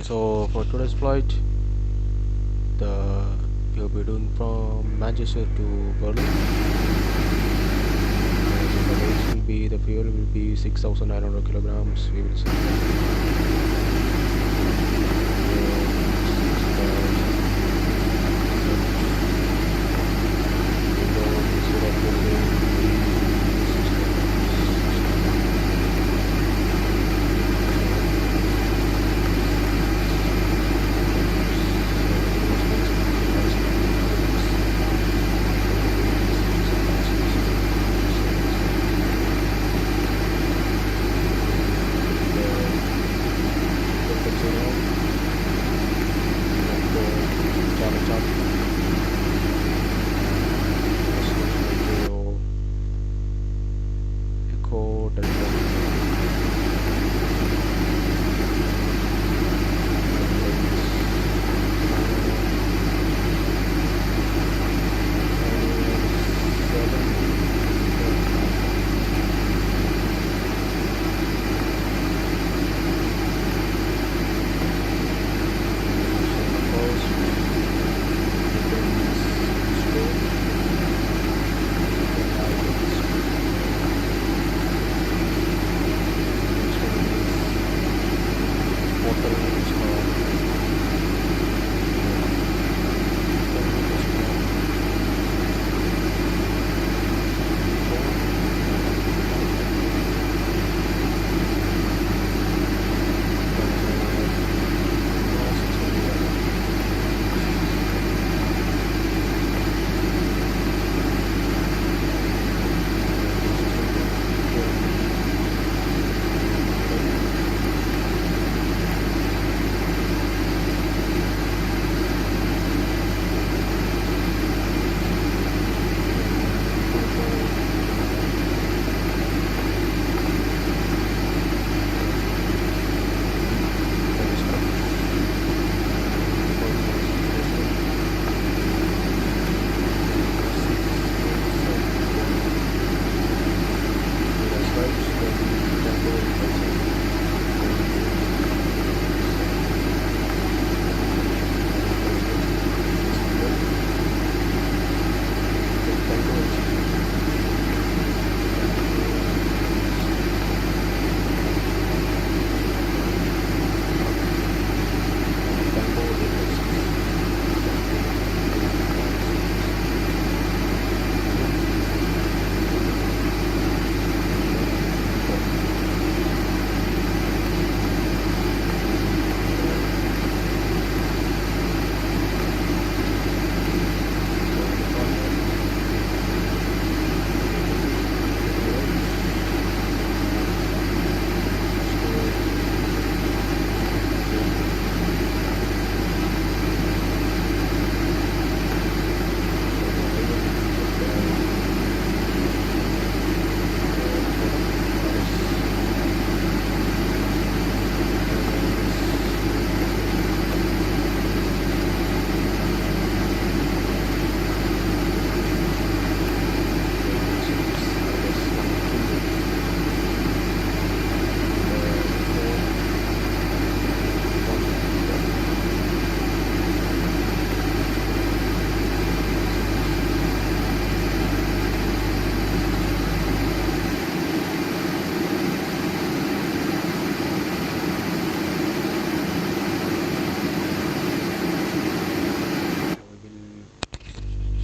So for today's flight, we'll be doing from Manchester to Berlin. So the weight will be, the fuel will be 6,900 kilograms. We will see.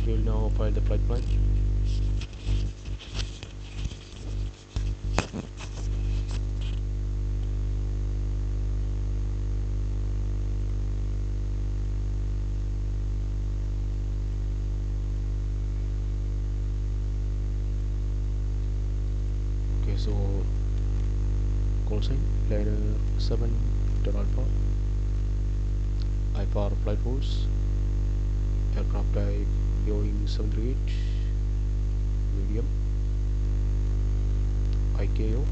We'll now file the flight plan. Okay, so call sign liner 7 Alpha, IFR flight force, aircraft type Boeing 738, medium, IKO,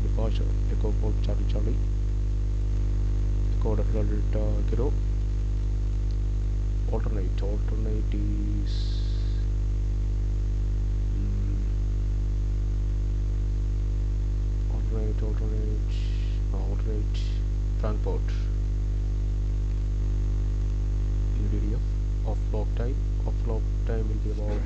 departure Echo Golf Charlie Charlie, Echo Delta Kilo, alternate is alternate Frankfurt. UDDF. Off-log time. Off-log time will be about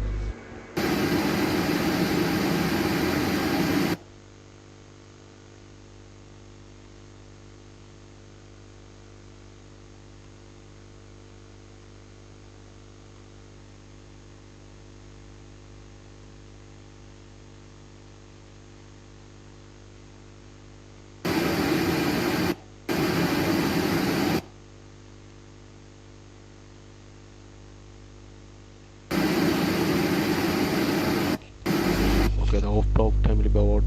the off-log time will be about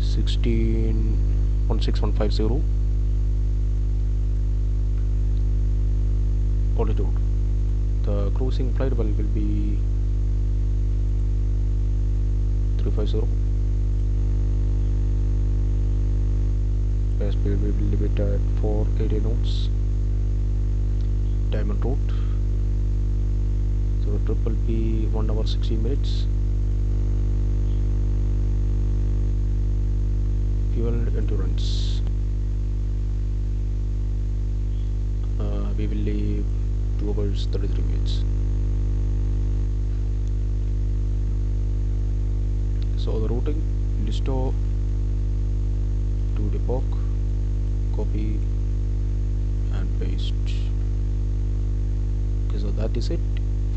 16150 altitude. The cruising flight level will be 350. Airspeed will be limited at 480 knots. Time en route. So the trip will be 1 hour 16 minutes. Fuel endurance. We will leave 2 hours 33 minutes. So the routing: Listo to Depok, copy and paste. Okay, so that is it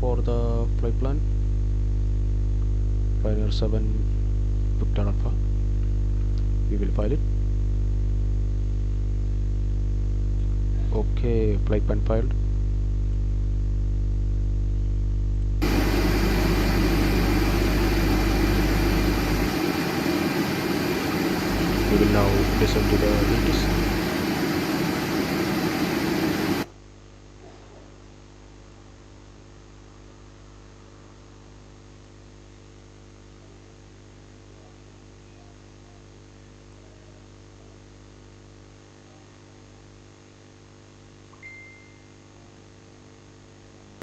for the flight plan. Pioneer 7 Victor Alpha. We will file it. Okay, flight plan filed. We will now listen to the notice.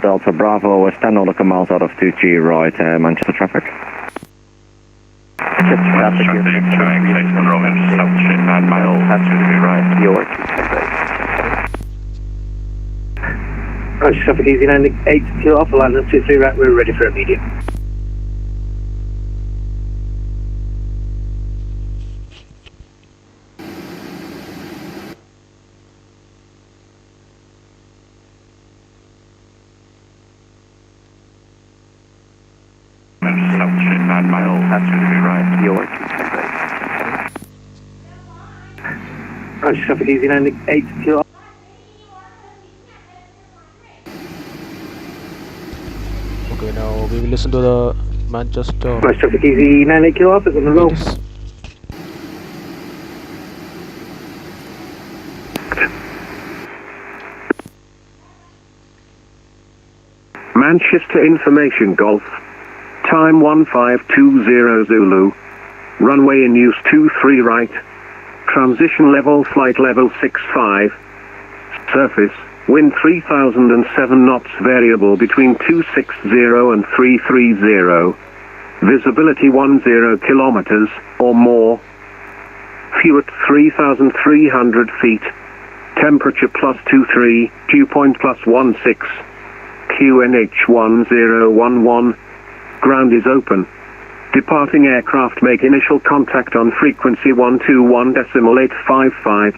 Delta Bravo, we're 10 nautical miles out of 2G right, Manchester traffic. Manchester traffic, you're 9 miles, absolutely right, your 268. Manchester traffic, easy landing, 8 kilo off, landing 23 right, we're ready for immediate. Manchester 9 miles, absolutely right, your 268. Manchester traffic, easy landing, 8 kilo off. Okay, now we will listen to the Manchester. Manchester traffic, easy 98 kilo off, it's on the roll. Manchester Information Golf. Time 1520 Zulu. Runway in use 23 right. Transition level flight level 65. Surface, wind 3007 knots variable between 260 and 330. Visibility 10 kilometers or more. Fuel at 3,300 feet. Temperature +23, dew point +16. QNH 1011. Ground is open. Departing aircraft make initial contact on frequency 121.855.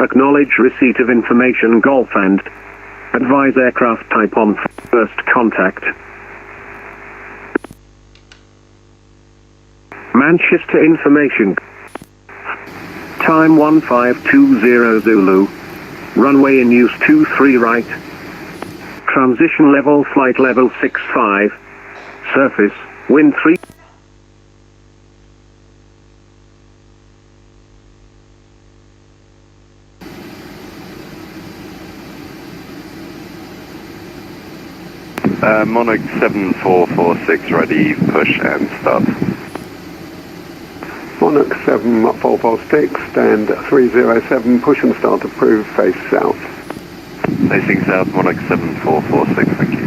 Acknowledge receipt of information Golf and advise aircraft type on first contact. Manchester Information. Time 1520 Zulu. Runway in use 23 right. Transition level flight level 65. Surface, wind 3. Monarch 7446 ready, push and start. Monarch 7446, stand 307, push and start approved, face south. Facing south, Monarch 7446, thank you.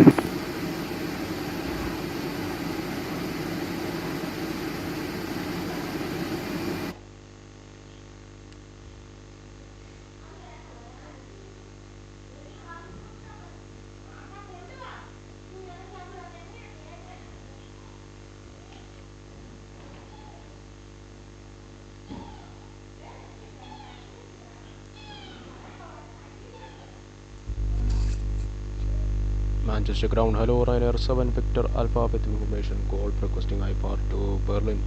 Manchester ground, hello, Ryanair 7 Victor Alpha with information Golf requesting IFR to Berlin.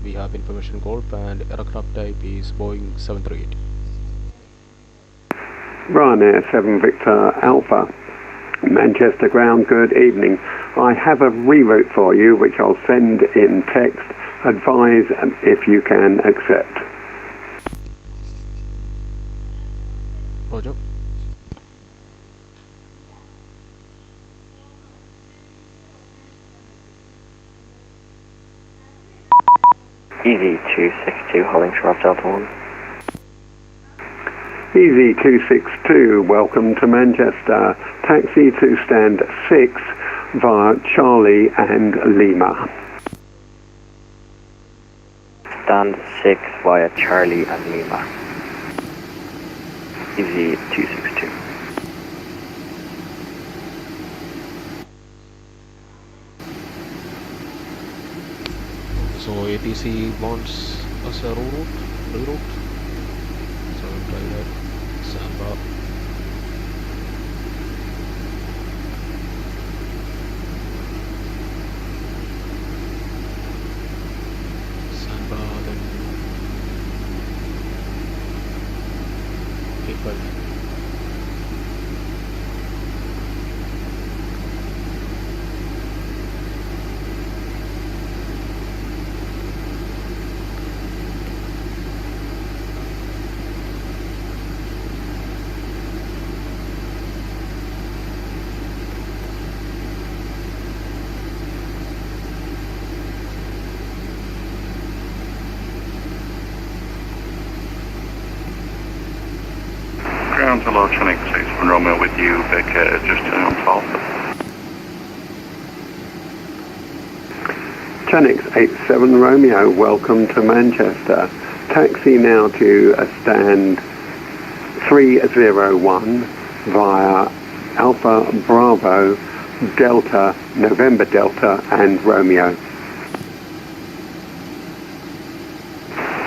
We have information Golf and aircraft type is Boeing 738. Ryanair 7 Victor Alpha, Manchester ground, good evening. I have a reroute for you which I'll send in text. Advise if you can accept. Roger. Easy 262, holding short Delta 1. Easy 262, welcome to Manchester. Taxi to stand 6 via Charlie and Lima. Stand 6 via Charlie and Lima. Easy 262. So ATC wants us a reroute. So I'll try that. Samba. Samba, then A5. Ground to Lord Tronic 61 Romeo with you, Baker, just turn on 12. Chanix 87 Romeo, welcome to Manchester. Taxi now to stand 301 via Alpha Bravo Delta November Delta and Romeo.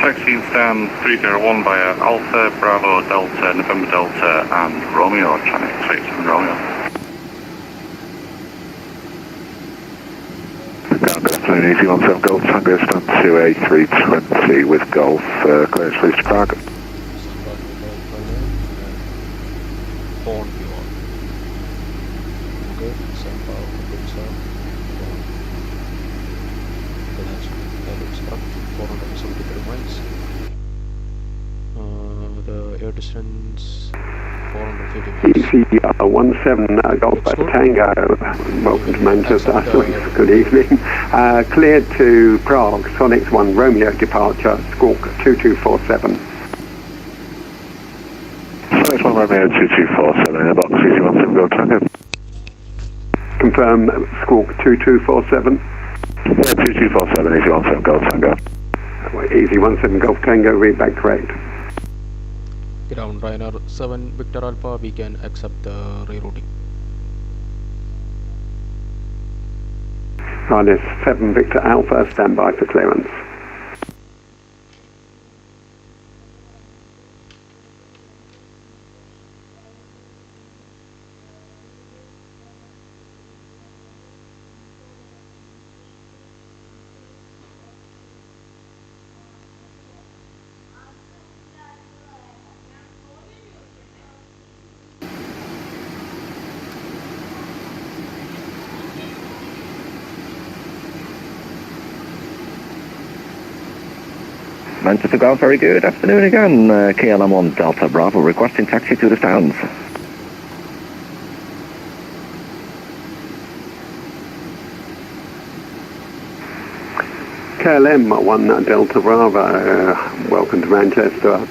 Taxi stand 301 via Alpha, Bravo, Delta, November Delta, and Romeo, Tronic 87 Romeo. Afternoon, Easy 17 Golf, Tango stand 2A320 with Golf, clearance please to Prague. Samba and Horn beyond. Okay, Samba, Pizza, Horn. Okay, that looks correct. 473 miles. The air distance 450 miles. Easy 17 Golf Tango, welcome to Manchester. Good evening. Cleared to Prague, Sonics 1 Romeo departure, Squawk 2247. Sonics 1 Romeo 2247 in the box, Easy 17 Golf Tango. Confirm Squawk 2247. Yeah, 2247, Easy 17 Golf Tango. Easy 17 Golf Tango, read back correct. Ground Ryanair 7 Victor Alpha, we can accept the rerouting. Ryanair 7 Victor Alpha, stand by for clearance. Manchester Golf, very good afternoon again. KLM1 Delta Bravo requesting taxi to the stands. KLM 1 Delta Bravo, welcome to Manchester.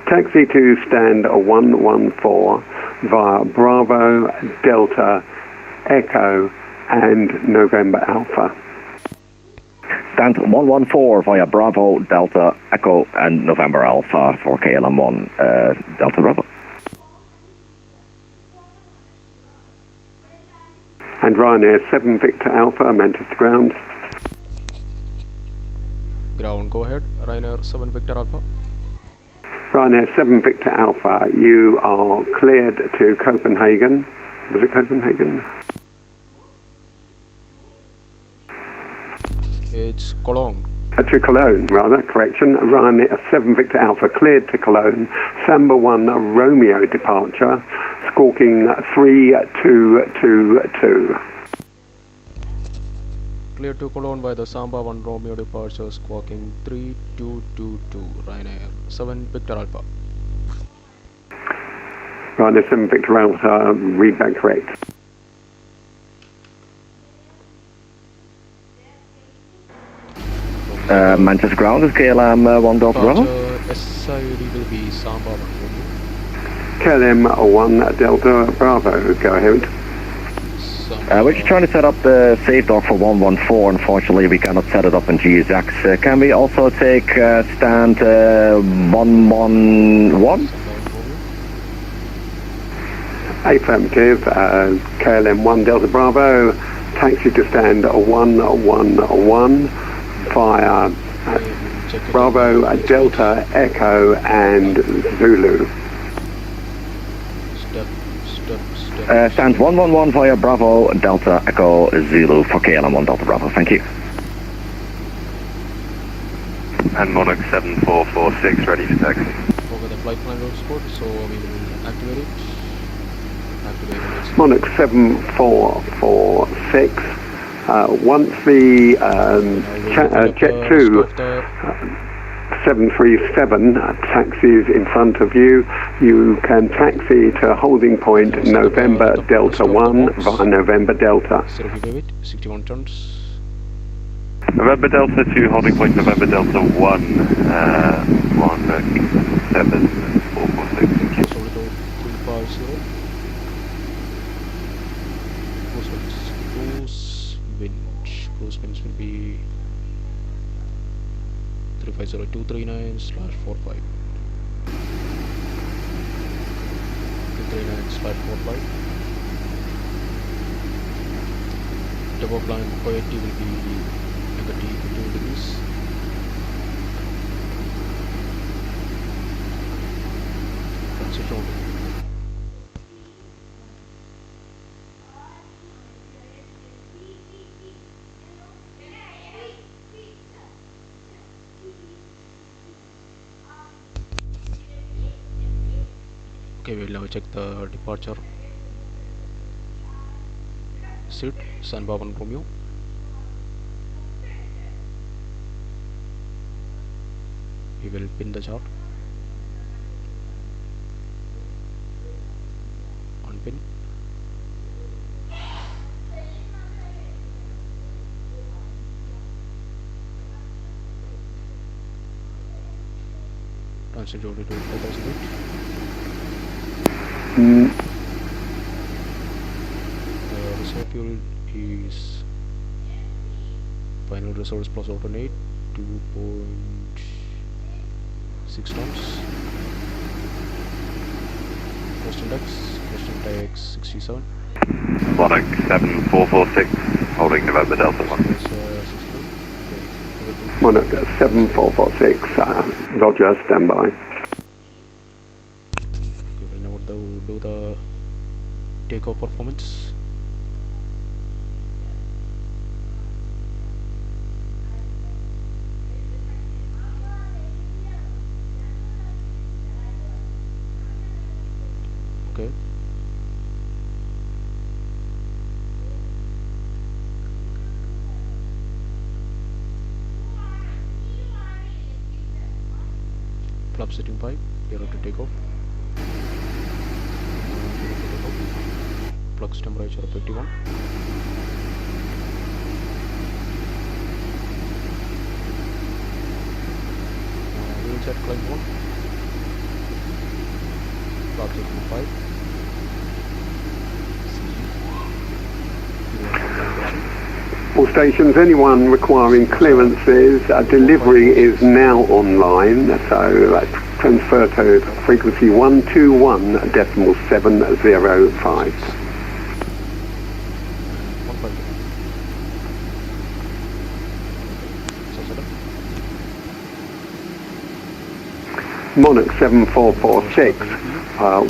Taxi to stand 114 via Bravo, Delta, Echo and November Alpha. Stand 114 via Bravo, Delta, Echo and November Alpha for KLM1 Delta Bravo. And Ryanair 7 Victor Alpha, Manchester ground. Ground, go ahead. Ryanair 7 Victor Alpha. Ryanair 7 Victor Alpha, you are cleared to Copenhagen. Was it Copenhagen? It's Cologne. To Cologne, rather, correction. Ryan 7 Victor Alpha cleared to Cologne. Samba 1 Romeo departure, squawking 3222. Clear to Cologne by the Samba 1 Romeo departure, squawking 3222. Ryanair 7 Victor Alpha. Ryan 7 Victor Alpha, read that correct. Manchester ground is KLM 1 Delta Bravo. SID will be Samba 1 Romeo. KLM 1 Delta Bravo, go ahead. We're just trying to set up the safe dock for 114. Unfortunately, we cannot set it up in GSX. Can we also take stand 111? Affirmative, KLM 1 Delta Bravo, taxi to stand 111 via Bravo, Delta, Echo and Zulu. Stand 111 via Bravo, Delta, Echo, Zulu for KLM 1 Delta Bravo. Thank you. And Monarch 7446 ready for taxi. Over the flight plan road sport, so we will activate it. Monarch 7446. Once the Jet 2 737 taxis in front of you, you can taxi to holding point November Delta 1 via November Delta. 61 turns. November Delta 2, holding point November Delta 1, Monarch 7446. Thank you. Solito 350. Cruise winds will be 350239/45. 239/45. Double line poetry will be negative 2 degrees. Transit road. Okay, we'll now check the departure seat, Samba 1 Romeo. We will pin the chart. Unpin. Transit road to 5000 feet. Reserve fuel is final reserves plus alternate 2.6 tons. Cost index 67. Monarch 7446, holding November Delta 1. Monarch 7446, Roger, standby. Okay, we'll now do the takeoff performance. Okay. Flap setting 5, you're ready to take off. Flux temperature of 51. Wheel set climb 1. Flap setting 5. All stations, anyone requiring clearances, delivery is now online, so transfer to frequency 121.705. Monarch 7446.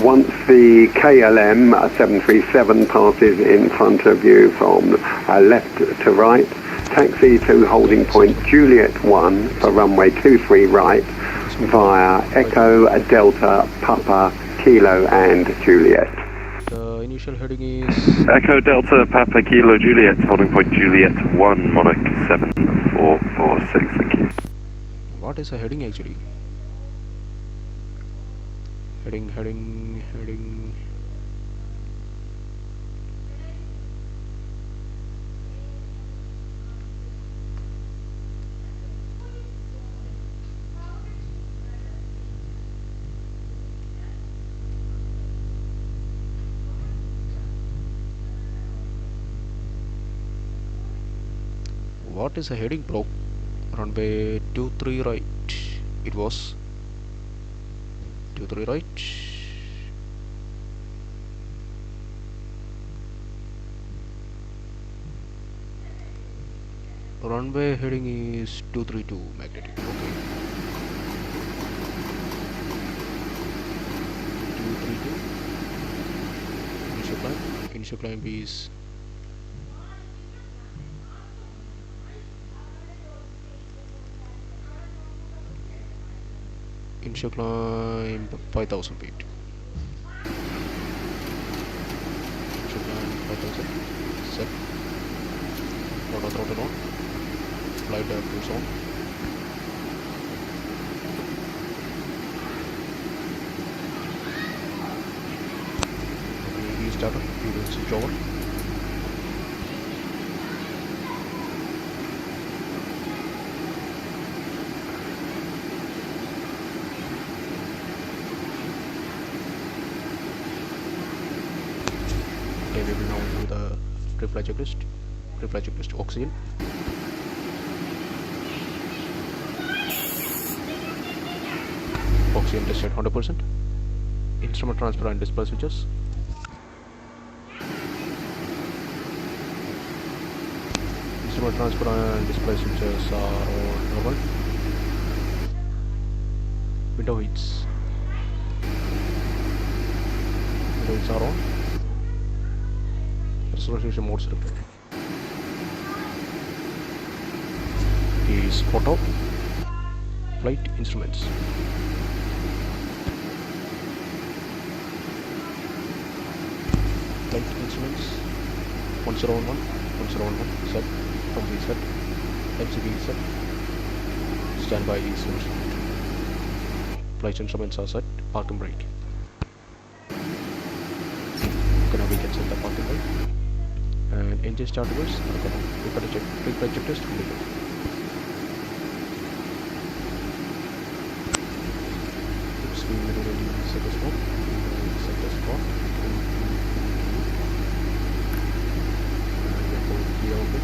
Once the KLM 737 passes in front of you from left to right, taxi to holding point Juliet 1 for runway 23 right via Echo, Delta, Papa, Kilo and Juliet. The initial heading is Echo Delta Papa Kilo Juliet, holding point Juliet 1, Monarch 7446, thank you. what is a heading actually? Heading. What is a heading, bro? Runway 23 right. It was 23 right. Runway heading is 232 magnetic. Okay. 232. Initial climb is initial climb 5,000 feet. Initial climb 5,000. Set. Auto throttle on. Flight cruise on. Starter. We will switch over. Okay, we will now do the pre-flight checklist. Pre-flight checklist oxygen. Oxygen tested 100%. Instrument transfer and display switches. Instrument transfer and display switches are on normal. Window heats. Window heats are on. Resolution mode selected. Is auto. Flight instruments. Flight instruments 1011 set. Complete set. MCB set. Standby is finished. Flight instruments are set. Park and brake. Okay, now we can set the park and brake. And engine start reverse. Pre-flight check test completed. Speed ready. Set the spot. Set the spot. And we are going clear on it.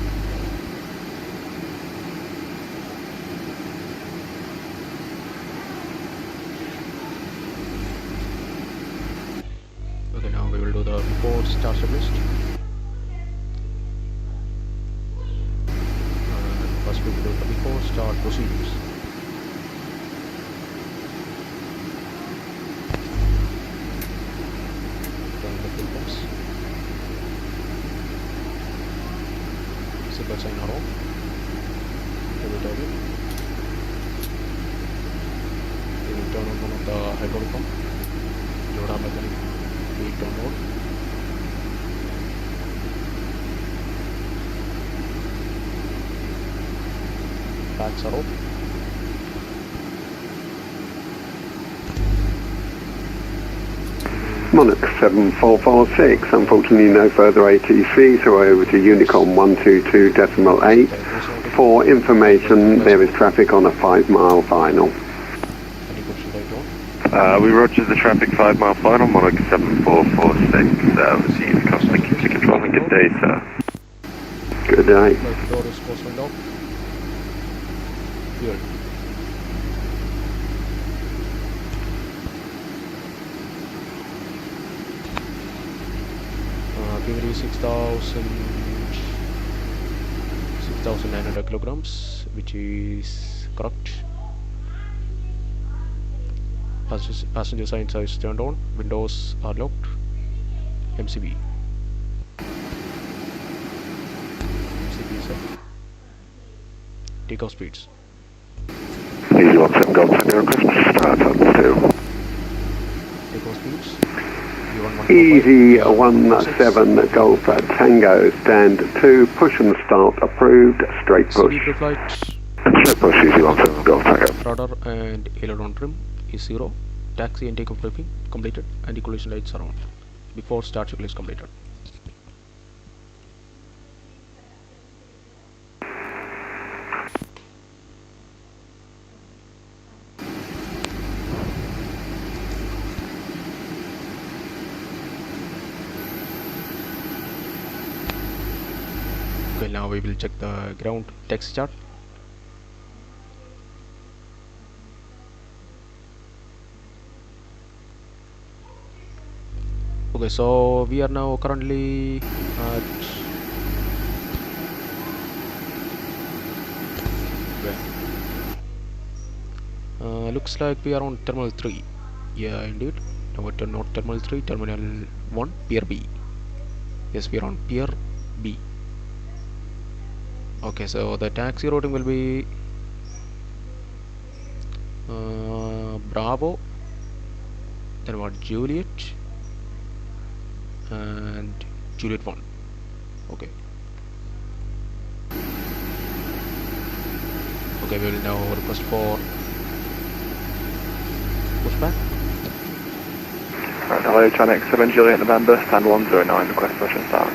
Okay, now we will do the before start checklist. First we will do the before start procedures. Turn the fuel pumps. Seatbelt sign are on. Turbo turbo. We will turn on one of the hydraulic pump. Load mechanic. We turn on. Packs are off. Monarch 7446, unfortunately no further ATC, so we're over to Unicom 122.8. For information, there is traffic on a 5-mile final. Any question later on? We roger the traffic 5 mile final, Monarch 7446. Receive customer to control and good day, sir. Good day. Flight door is closed window. Fuel. PMDG 6,900 kilograms, which is correct. Passenger sign is turned on. Windows are locked. MCB. MCB set. Takeoff speeds. Easy 17 Golf Tango request start up 2. Takeoff speeds. Easy 17 Golf Tango stand 2. Push and start approved. Straight push. CD pre-flight. Straight push Easy 17 Golf Tango. Radar and aileron trim is 0. Taxi and takeoff briefing completed. Anti-collision lights are on. Before start cycle is completed. Okay, now we will check the ground taxi chart. Okay, so we are now currently at looks like we are on terminal 3. Yeah, indeed. No, not terminal 3, terminal 1, pier B. Yes, we are on pier B. Okay, so the taxi routing will be Bravo, then what, Juliet and Juliet 1. Okay. Okay, we will now request for pushback. Right, hello, Channel 7 Juliet November, stand 109, request push and start.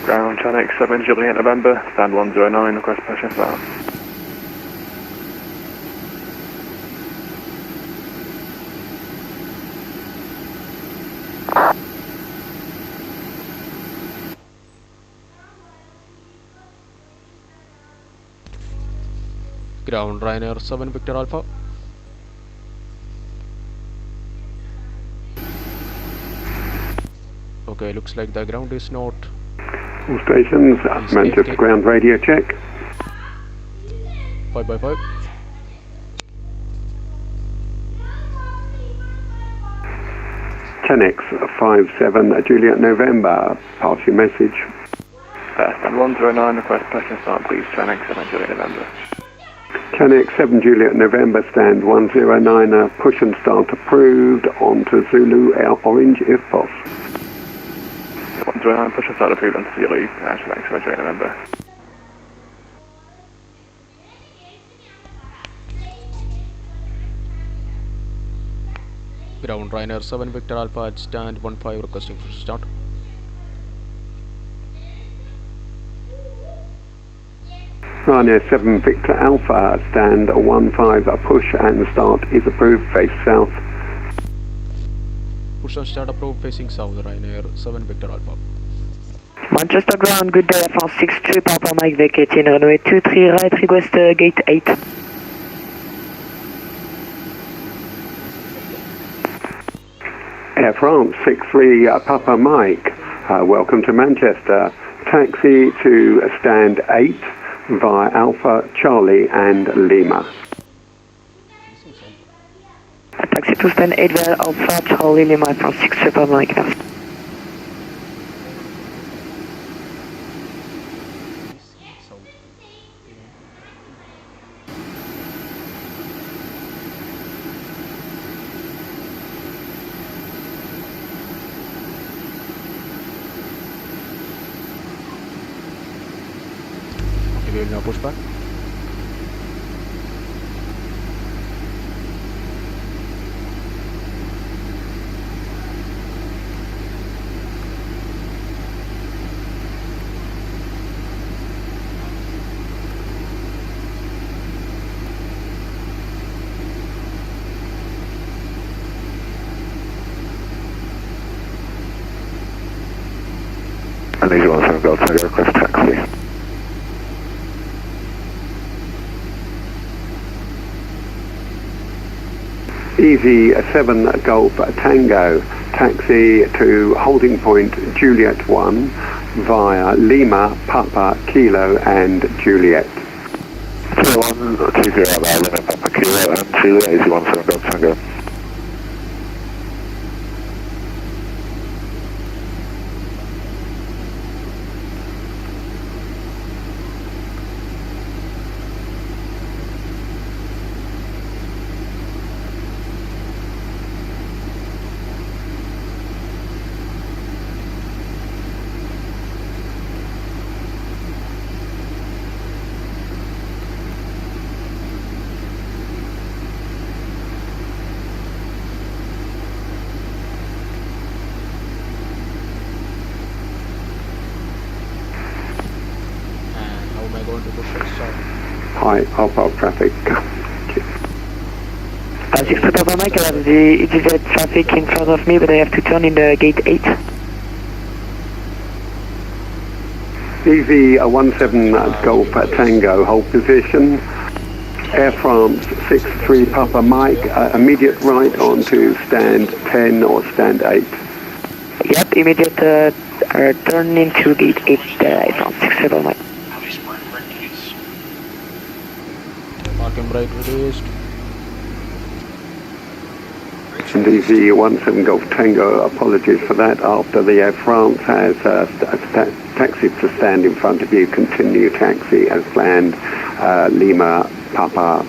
Ground Channel 7 Juliet November, stand 109, request push and start. Ground Ryanair 7 Victor Alpha. Okay, looks like the ground is not. All stations, Manchester ground radio check. 5 by 5. Tenex 57 Juliet November, pass your message. Stand 109, request push and start, please, Channel 7 Juliet November. Tenex 7 Juliet November, stand 109, push and start approved, onto Zulu Orange if possible. 109, push and start approved on Zulu, Channel 7 Juliet November. Ground Ryanair 7 Victor Alpha at stand 15 requesting for start. Ryanair 7 Victor Alpha, stand 15, push and start is approved, face south. Push and start approved facing south, Ryanair 7 Victor Alpha. Manchester ground, good day, France 62, Papa Mike vacating runway 23 right, request gate 8. Air France 63 Papa Mike, welcome to Manchester. Taxi to stand 8 via Alpha, Charlie and Lima. Taxi to stand 8 via Alpha, Charlie, Lima, France 63 Papa Mike. We will now push back. And these ones have got to request taxi. Easy 7 Golf Tango, taxi to holding point Juliet 1 via Lima, Papa, Kilo and Juliet. 120 Lima, Papa, Kilo and Juliet, Easy 17 Golf Tango. High outbound traffic. 63 Papa Mike, I have the EasyJet traffic in front of me, but I have to turn in the gate 8. Easy 17 Golf Tango, hold position. Air France 63 Papa Mike, immediate right onto stand 10 or stand 8. Yep, immediate turn into gate 8, Air France 63 Papa Mike. Parking brake released. And Easy 17 Golf Tango, apologies for that. After the Air France has taxied to stand in front of you, continue taxi as planned, Lima, Papa,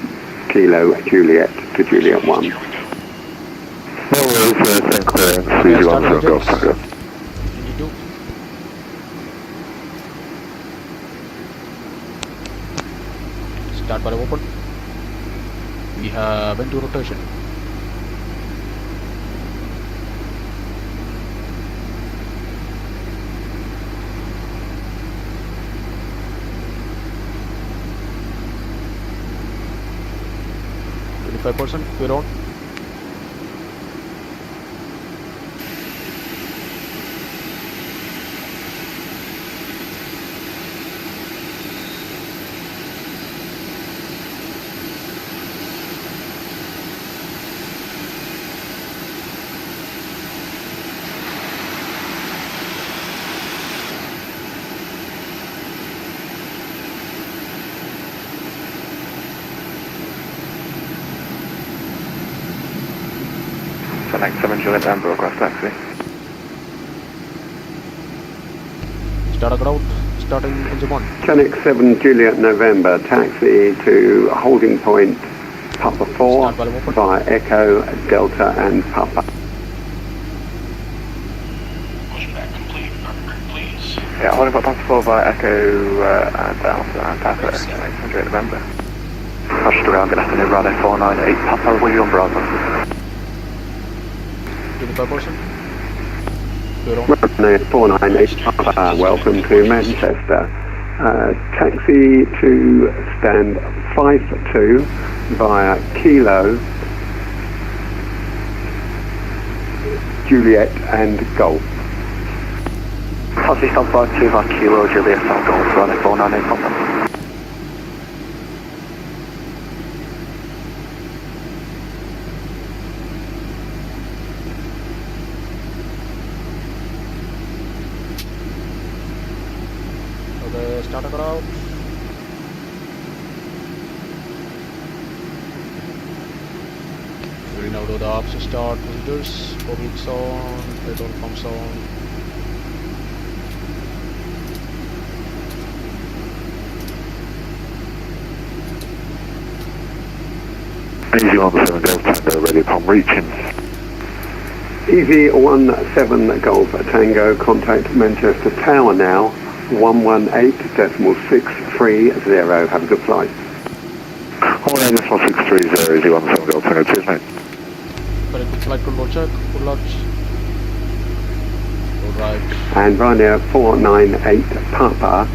Kilo, Juliet to Juliet 1. No worries, same clearance, Easy 17 Golf Tango. 22. Start valve open. We have into rotation. %, we're on. Next 7 Juliet Amber across taxi. Start a crowd, starting engine 1. Channel 7 Juliet November, taxi to holding point Papa 4 via Echo, Delta and Papa. Yeah, holding point Papa 4 via Echo and Delta and Papa, next 7 Juliet November. Roger, ground, good afternoon, Rally 498 Papa, William Bravo. 25%. We're on. 498 Papa, welcome to Manchester. Taxi to stand 52 via Kilo, Juliet and Golf. Taxi stand 52 via Kilo, Juliet and Golf, Rally 498 Papa. Start a crowd. We will now do the ops start procedures. Publics on, petrol pumps on. Easy 17 Golf Tango, ready upon reaching. Easy 17 Golf Tango, contact Manchester Tower now. 118.630. Have a good flight. 118.630, Easy 17 Golf Tango, cheers mate. Very good flight control check, full launch. Alright. And Ryanair 498 Papa,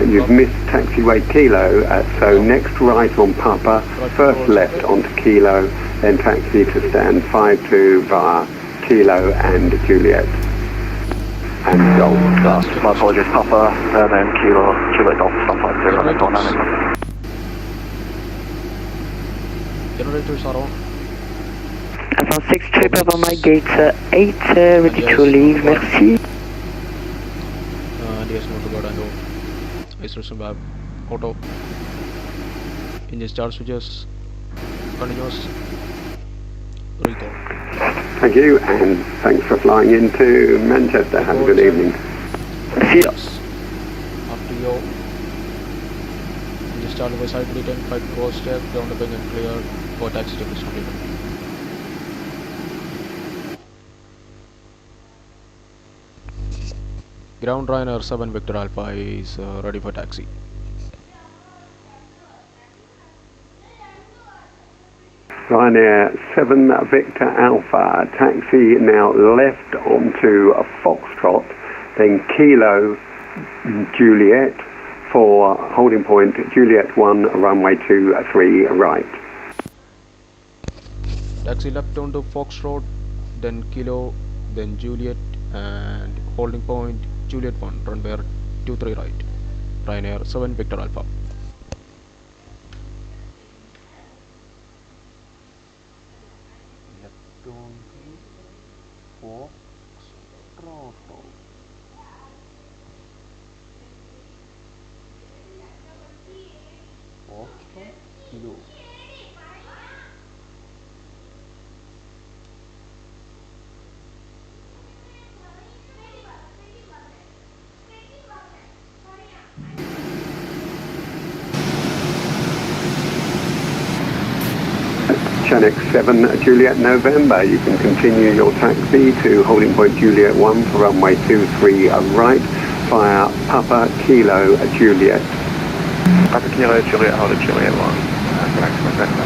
you've missed taxiway Kilo, so next right on Papa, first left onto Kilo, then taxi to stand 52 via Kilo and Juliet. And Golf. My apologies, Papa, then Kilo, Juliet Golf, stand 50, Rally 498. Generators are on. Alpha 63 Papa Mike Gate 8, ready to leave, merci. And yes, motor guard and isolation valve auto. Engine start switches continuous. Recall. Thank you, and thanks for flying into Manchester. Have a good evening. See you. RTO. Engine start by side return, fight cross step, ground up and clear for taxi to this completed. Ground Ryanair 7 Victor Alpha is ready for taxi. Ryanair 7 Victor Alpha, taxi now left onto a Foxtrot, then Kilo Juliet for holding point Juliet 1, runway 23 right. Taxi left onto Foxtrot, then Kilo, then Juliet, and holding point Juliet 1, runway 23 right. Ryanair 7 Victor Alpha. Left onto Foxtrot. Foxtrot, Kilo. Channel 7 Juliet November, you can continue your taxi to holding point Juliet 1 for runway 23 right via Papa Kilo Juliet. Papa Kilo Juliet, hold at Juliet 1. Maximum vector.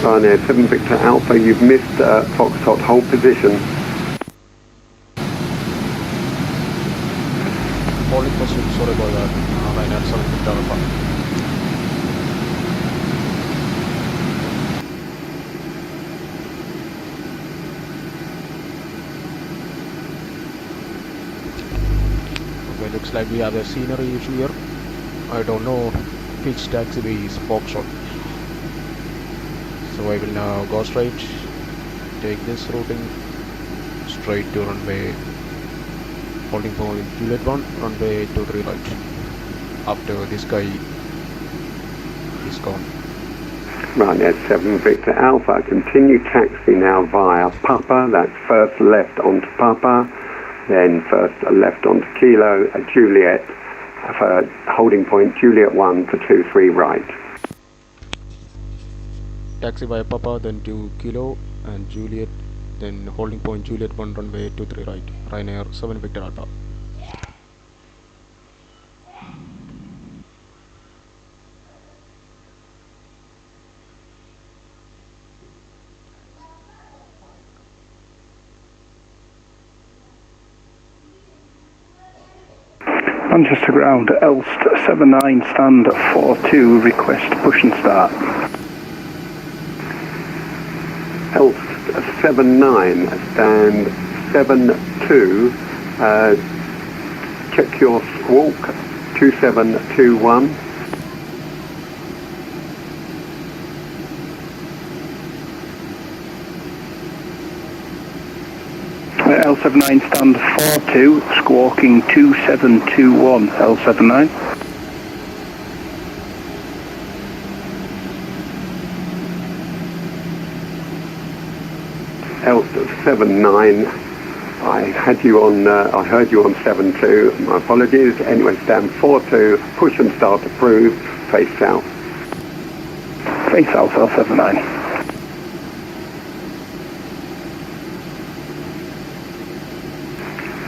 Ryanair 7 Victor Alpha, you've missed Foxtrot hold position. Holding position, sorry about that. Ryanair 7 Victor Alpha. Okay, looks like we have a scenery issue here. I don't know which taxiway is Foxtrot. So I will now go straight, take this routing straight to runway holding point Juliet 1, runway 23 right. After this guy is gone. Ryanair 7 Victor Alpha, continue taxi now via Papa, that's first left onto Papa, then first left onto Kilo Juliet for holding point Juliet 1 for 23 right. Taxi via Papa, then to Kilo and Juliet, then holding point Juliet 1, runway 23 right. Ryanair 7 Victor Alpha. Manchester ground, Elst 79, stand 42, request push and start. Elst 79, stand 72, check your squawk 2721. L79 stand 42, squawking 2721, L79. L79, I had you on, I heard you on 72, my apologies. Anyway, stand 42, push and start approved, face south. Face south, L79.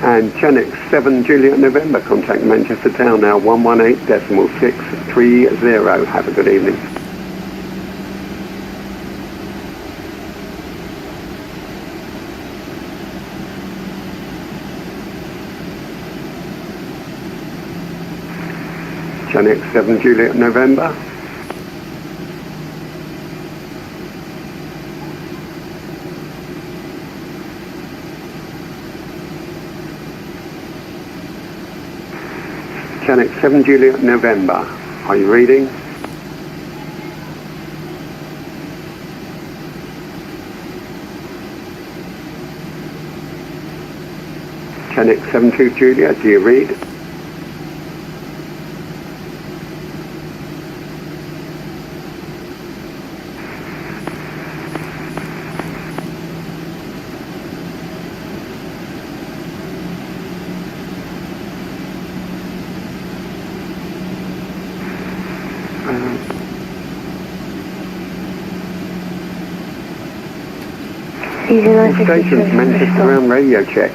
And Channel 7 Juliet November, contact Manchester Town now 118.630. Have a good evening. Channel 7 Juliet November. Channel 7 Juliet November. Are you reading? Channel 72 Juliet, do you read? Stations, Manchester Ground radio check.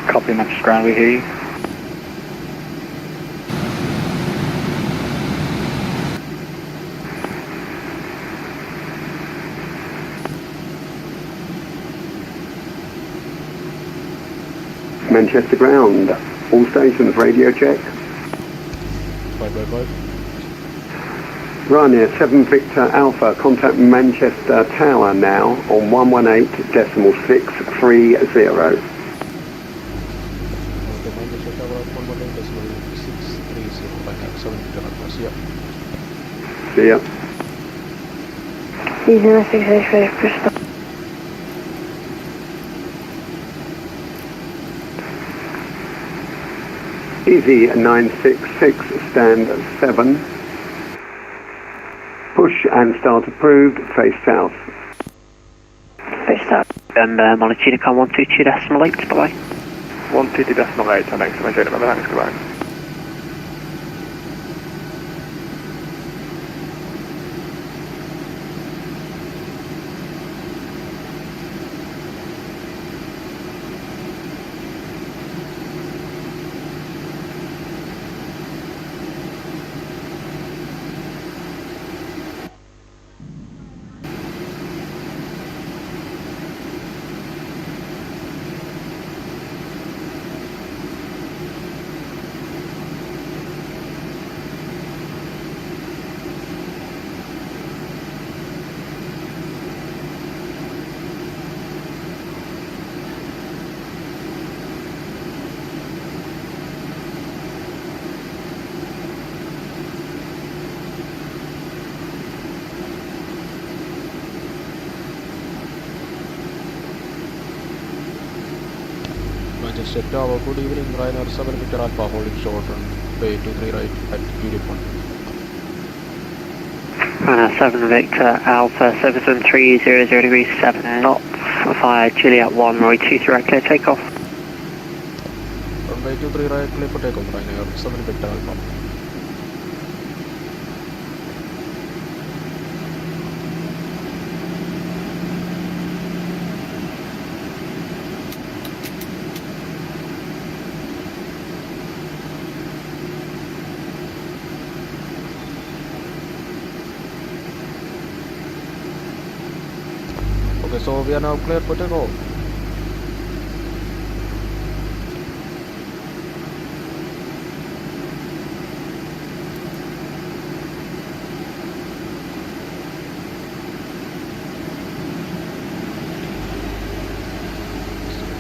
Copy, Manchester Ground, we hear you. Manchester Ground, all stations radio check. 555. Ryanair 7 Victor Alpha, contact Manchester Tower now on 118.630. Okay, Manchester Tower at 118.630. I have 7 Victor Alpha. See ya. See ya. Easy 965, push stop. Easy 966, stand 7. Push and start approved, face south. Face stop. November, Monotune, 122.8, bye-bye. 122.8, Channel 7 Juliet November, thanks, goodbye. Manchester Tower, good evening, Ryanair 7 Victor Alpha holding short on bay 23 right at Juliet 1. Ryanair 7 Victor Alpha 77300 degrees 7 knots via Juliet 1, Roy 23 right, clear takeoff. Runway 23 right, clear for takeoff, Ryanair 7 Victor Alpha. Okay, so we are now clear for takeoff.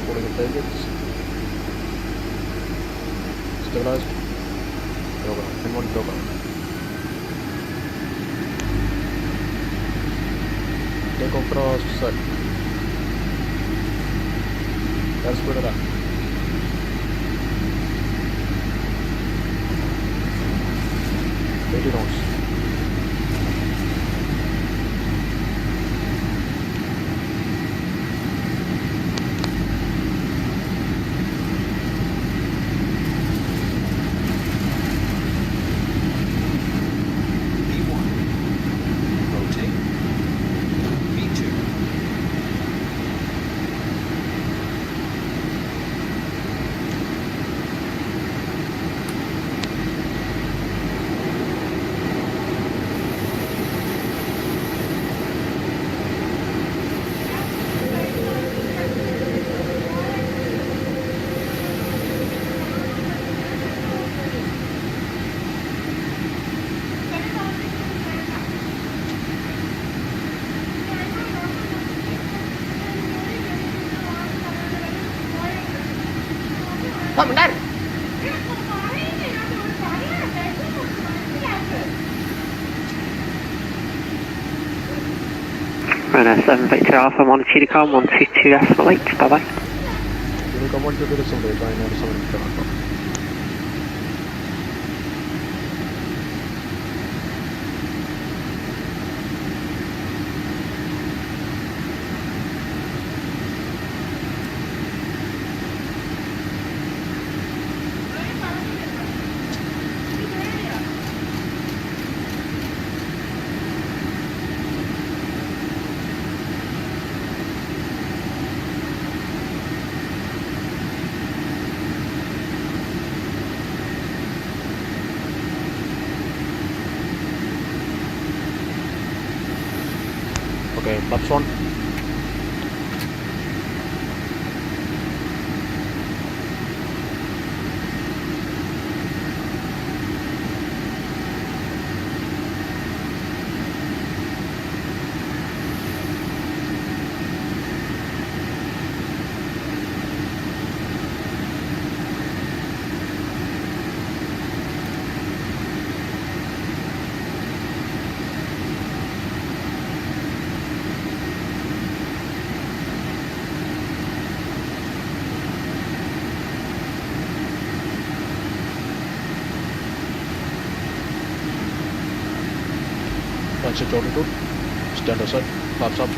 Pulling the engines. Stabilized. Yoga. N1 yoga. Takeoff cross set. Let's put it up. 80 knots. Pak, benar. Runner 7 Victor Alpha, monitor com 122 decimal 8, bye bye. Unicom 122 decimal 8, Ryanair 7 Victor Alpha. Okay, flaps on. Transit altitude, stand aside, flaps up.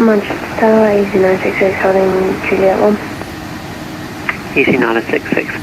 Manchester Tower, easy 966, holding Juliet 1. Easy 966.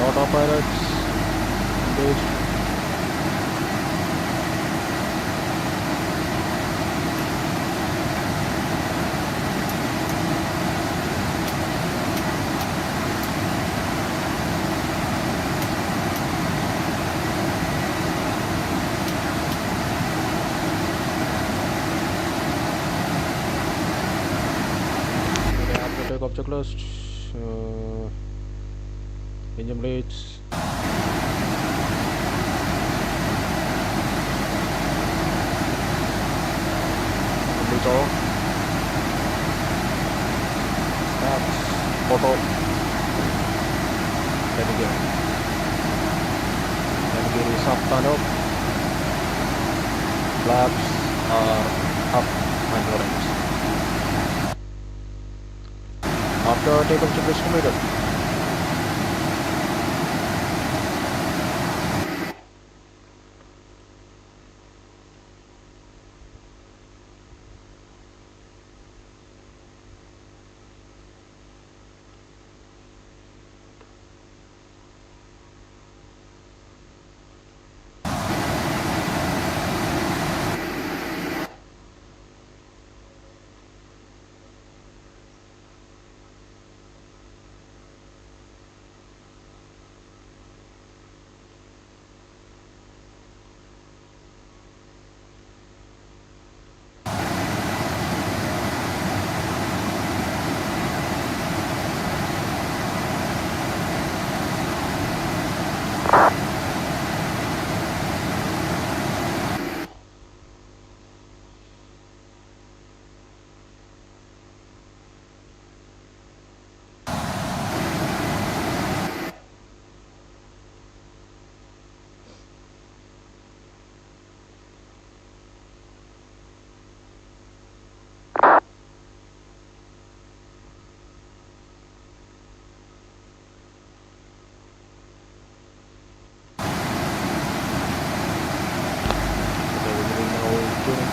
Autopilots engaged. Okay, after takeoff checklist, engine blades. All. Taps, auto. Then is up tunnel. Flaps are up and orange. After takeoff checklist completed,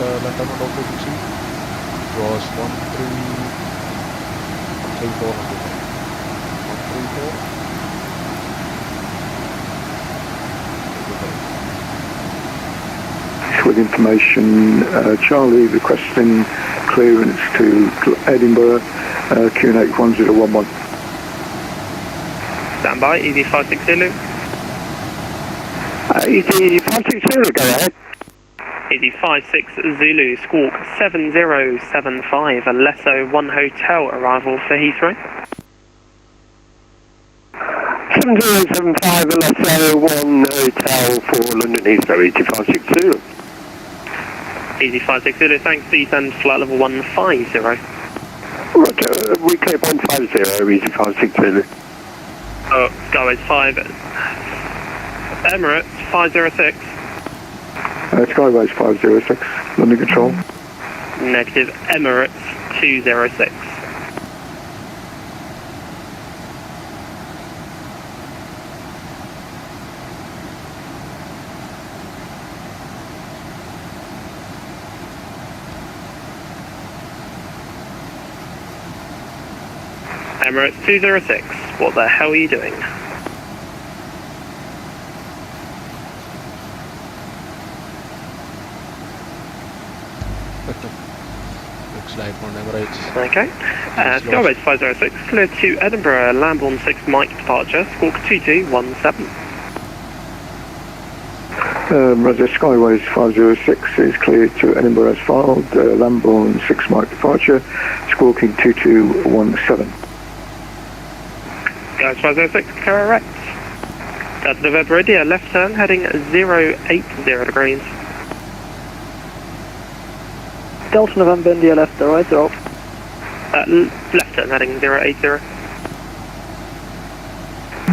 left hand on frequency. It was 134. 134. With information, Charlie requesting clearance to Edinburgh, QNH 1011. Stand by, ED56 Zulu. ED560, go ahead. ED56 Zulu, squawk 7075, Alesso 1 Hotel, arrival for Heathrow. 7075, Alesso 1 Hotel for London Heathrow, ED560. ED56 Zulu, thanks, descend flight level 150. Roger, we clear 150, ED560. Oh, Skyways 5, Emirates 506. Skyways 506, London Control. Negative, Emirates 206. Emirates 206, what the hell are you doing? Looks like on Emirates. Okay. Skyways 506, clear to Edinburgh, Lambourne 6 Mike departure, squawk 2217. Roger, Skyways 506 is clear to Edinburgh as filed, Lambourne 6 Mike departure, squawking 2217. Skyways 506, correct. Delta November India, left turn, heading 080 degrees. Delta November India left, right or off? Left turn, heading 080.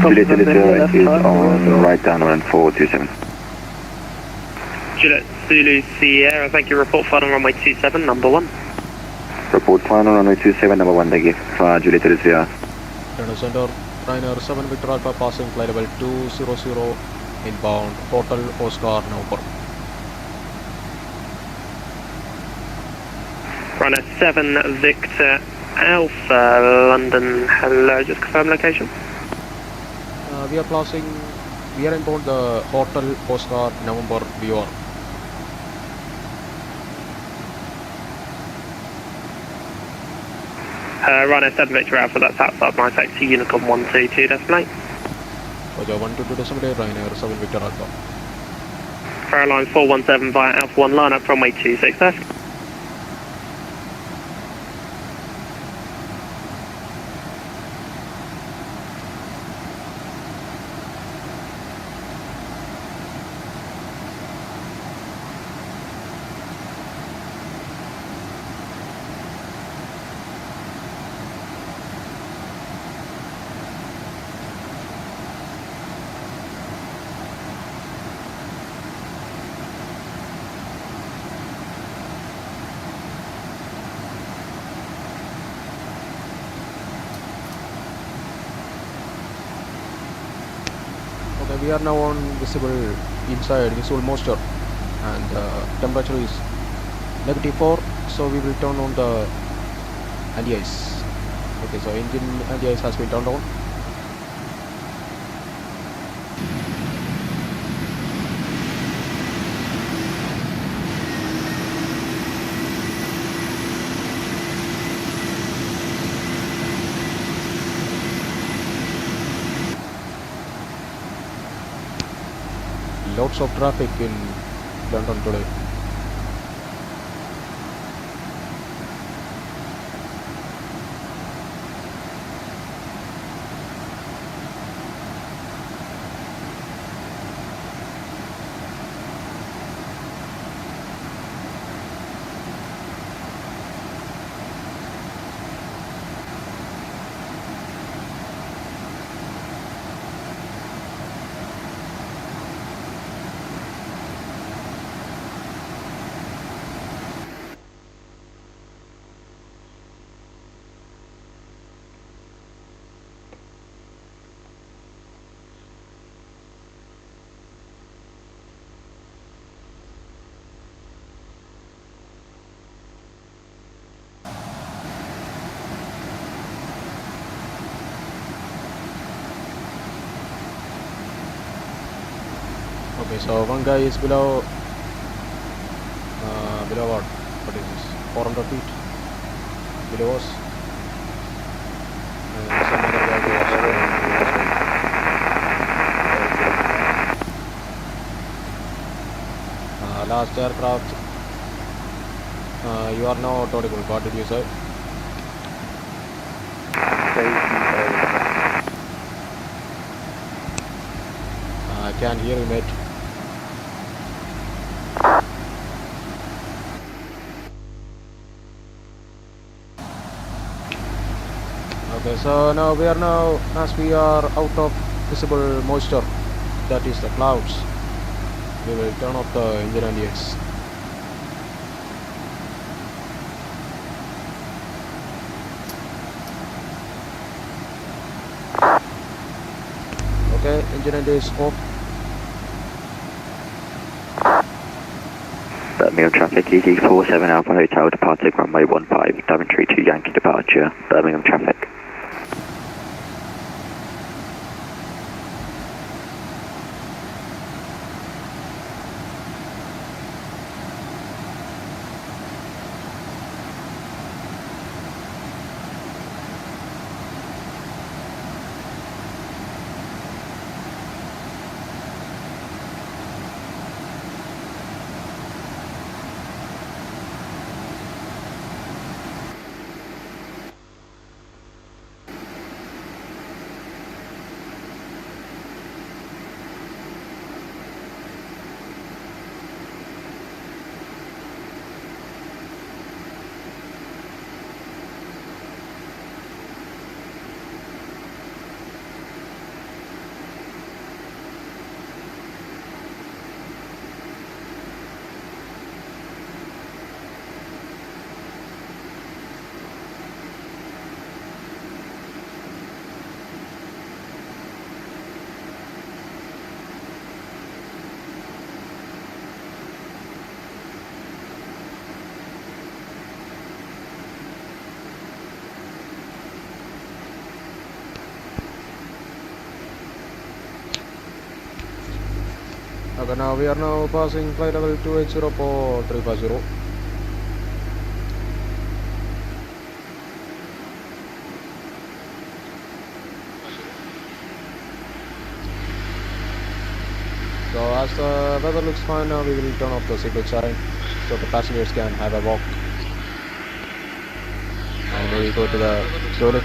Juliet is on right down on 427. Juliet Zulu Sierra, thank you. Report final runway 27, number 1. Report final runway 27, number 1, thank you. Juliet is here. Center, Ryanair 7 Victor Alpha passing flight level 200 inbound, Hotel Oscar November. Runner 7 Victor Alpha, London, hello, just confirm location. We are inbound the Hotel Oscar November VR. Runner 7 Victor Alpha, that's outside my taxi, Unicorn 122 display. Roger, 122.8, Ryanair 7 Victor Alpha. Airline 417 via Alpha 1 line up runway 26 left. Okay, we are now on visible moisture, and temperature is -4, so we will turn on the anti-ice. Okay, so engine anti-ice has been turned on. Lots of traffic in London today. Okay, so one guy is below below what? What is this? 400 feet below us. And some other guy was last aircraft. You are now audible. What did you say? I can't hear you, mate. Okay, so now we are now, as we are out of visible moisture, that is the clouds, we will turn off the engine NGX. Okay, engine NGX off. Birmingham traffic, EZ47 Alpha Hotel, departing runway 15, Daventry to Yankee departure, Birmingham traffic. Okay, now we are now passing flight level 2804350. So as the weather looks fine now, we will turn off the seatbelt siren so the passengers can have a walk and maybe go to the toilet.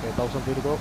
Okay, 1000 feet to go.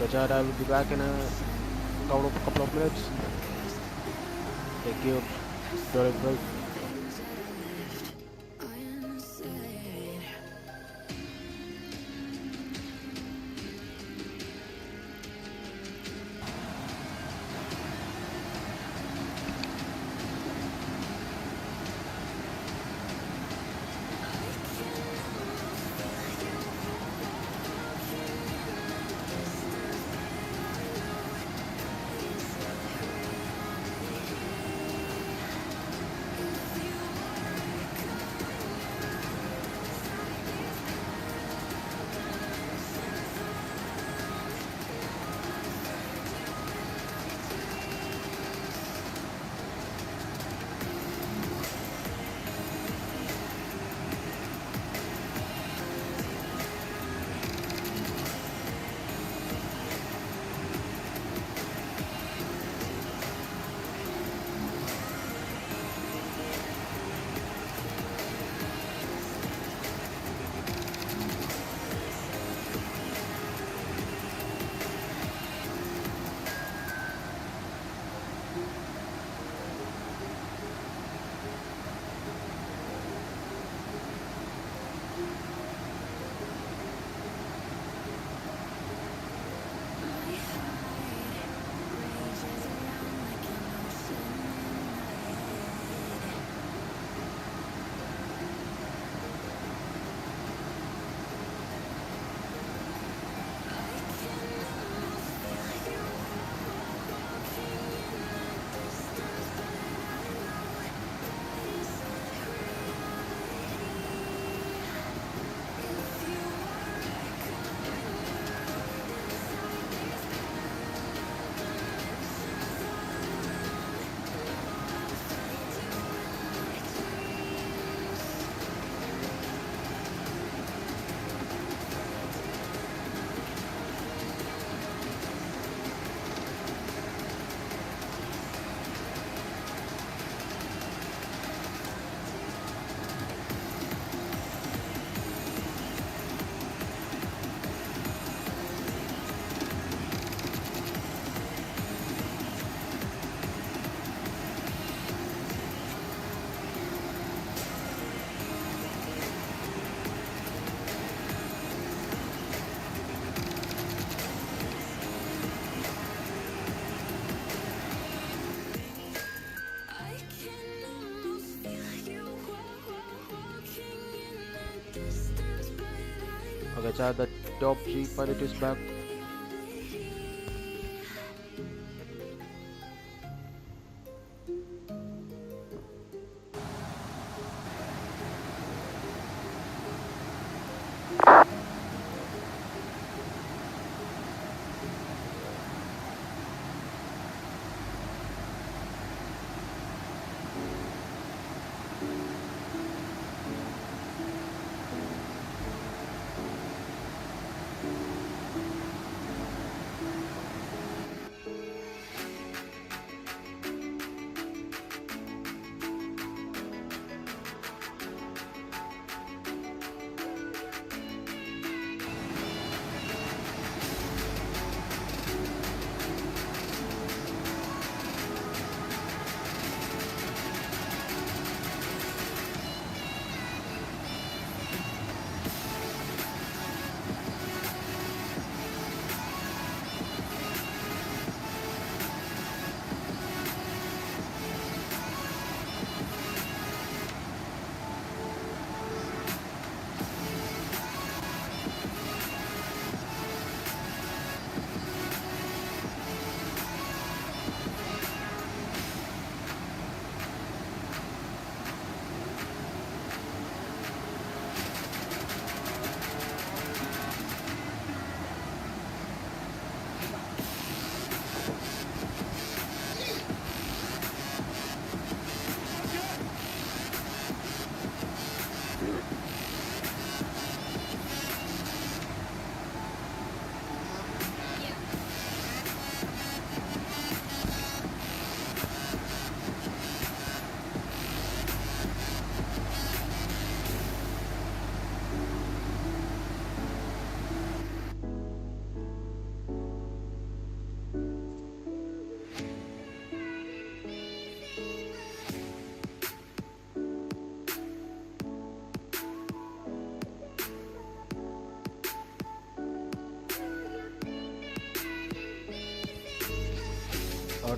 Okay, Chad, I will be back in a couple of minutes. Take your break. Okay, Chad, the top G pilot is back.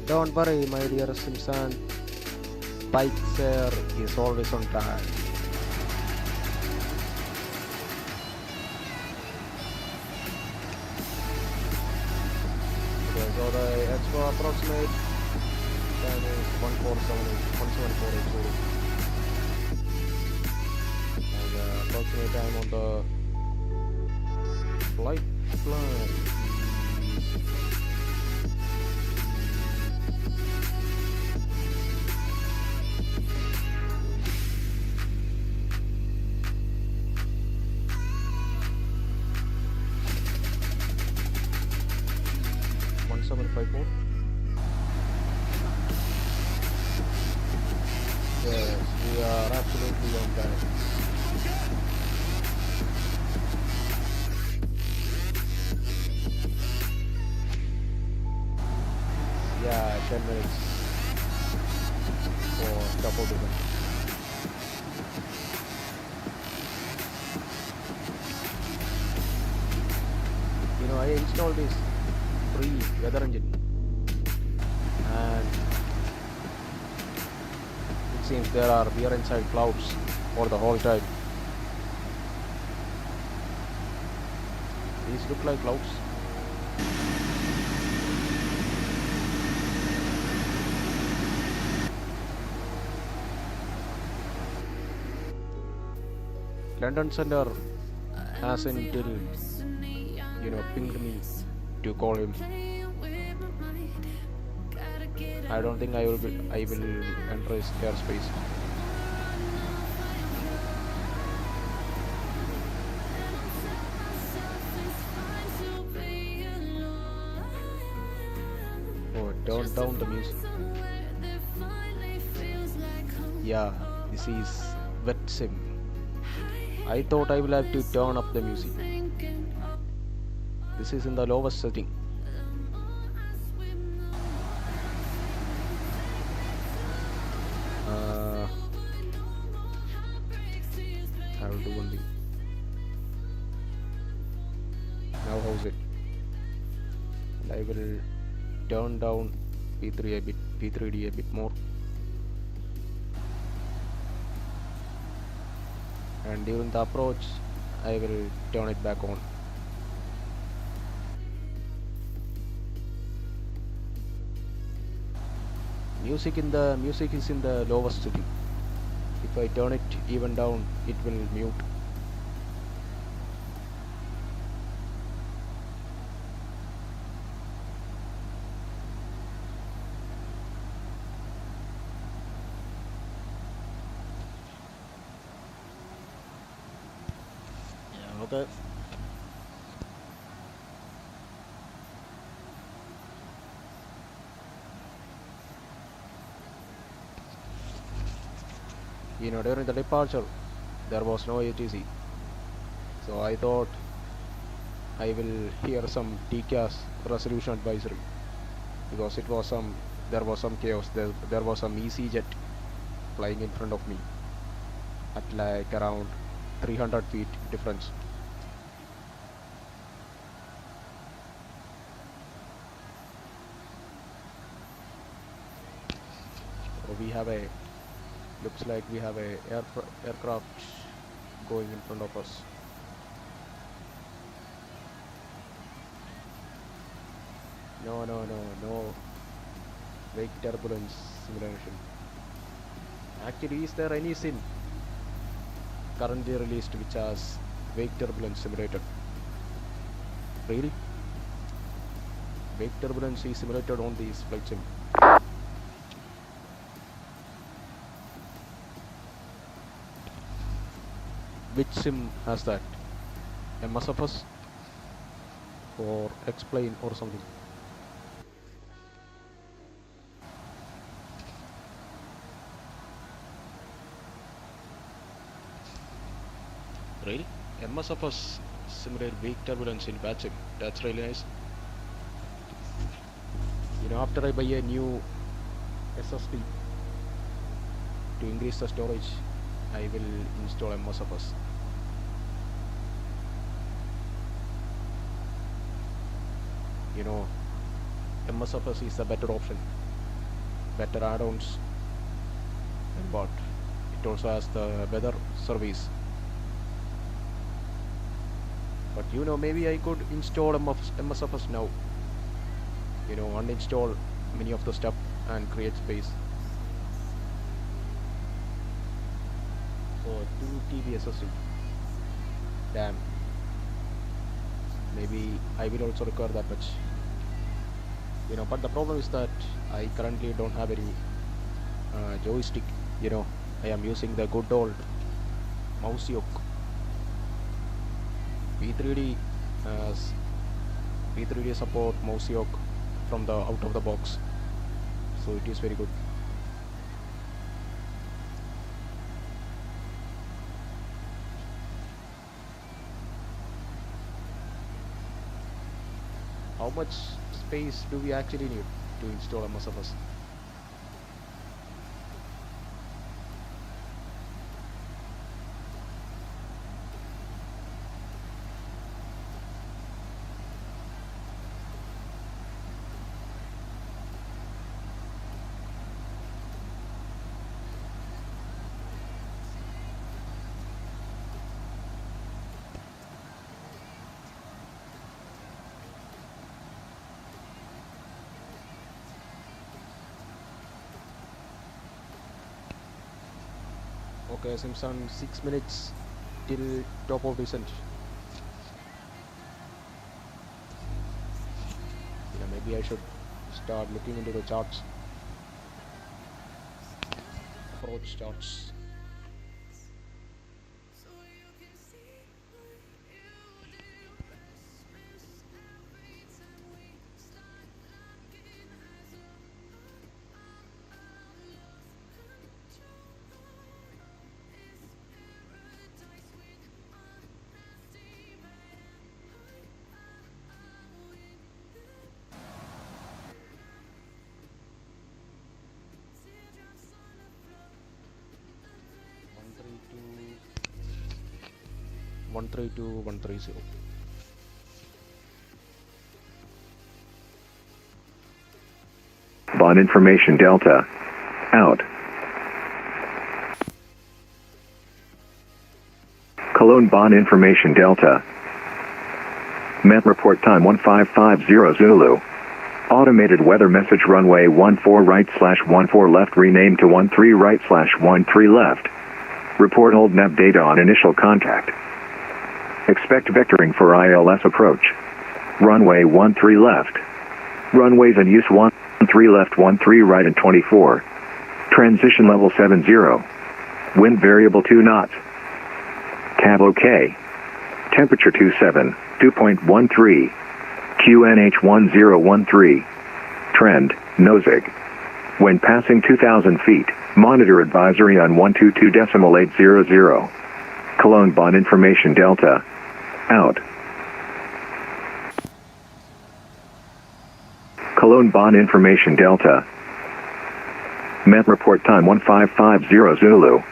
Don't worry, my dear Simpson. Bike sir is always on time. Okay, so the expo approximate time is 17480. And the approximate time on the flight plan is 1754. Yes, we are absolutely on time. Yeah, 10 minutes for double digit. You know, I installed this free weather engine, and it seems we are inside clouds for the whole time. These look like clouds. London Center hasn't till pinged me to call him. I don't think I will enter his airspace. Oh, turn down the music. Yeah, this is wet sim. I thought I will have to turn up the music. This is in the lowest setting. I will do one thing. Now how's it? And I will turn down P3D a bit more. And during the approach, I will turn it back on. Music is in the lowest setting. If I turn it even down, it will mute. Yeah, okay. During the departure, there was no ATC, so I thought I will hear some TCAS resolution advisory, because there was some chaos. There was some EasyJet flying in front of me at like around 300 feet difference. So looks like we have a aircraft going in front of us. No wake turbulence simulation. Actually, is there any sim currently released which has wake turbulence simulated? Really? Wake turbulence is simulated on this flight sim. Which sim has that? MSFS or X-Plane or something? Really? MSFS simulate wake turbulence in batch sim. That's really nice. After I buy a new SSD to increase the storage, I will install MSFS. MSFS is the better option better add-ons, and what it also has the weather service. But you know, maybe I could install MSFS now. You know, uninstall many of the stuff and create space. So 2 TB SSD. Damn. Maybe I will also require that much. You know, but the problem is that I currently don't have any joystick. You know, I am using the good old mouse yoke. P3D has P3D support mouse yoke from the out of the box, so it is very good. How much space do we actually need to install MSFS? Okay, Simpson, 6 minutes till top of descent. Yeah, maybe I should start looking into the charts. Approach charts. One three two 130. Bond information Delta. Out. Cologne Bond information Delta. Met report time 1550 Zulu. Automated weather message runway 14 right /14 left renamed to 13 right /13 left. Report hold nav data on initial contact. Expect vectoring for ILS approach. Runway 13 left. Runways in use 13 left 13 right and 24. Transition level 70. Wind variable 2 knots. Cav OK. Temperature 27, 2.13. QNH 1013. Trend, nosig. When passing 2,000 feet, monitor advisory on 122.800. Cologne Bond information Delta. Out. Cologne Bond information Delta. Met report time 1550 Zulu.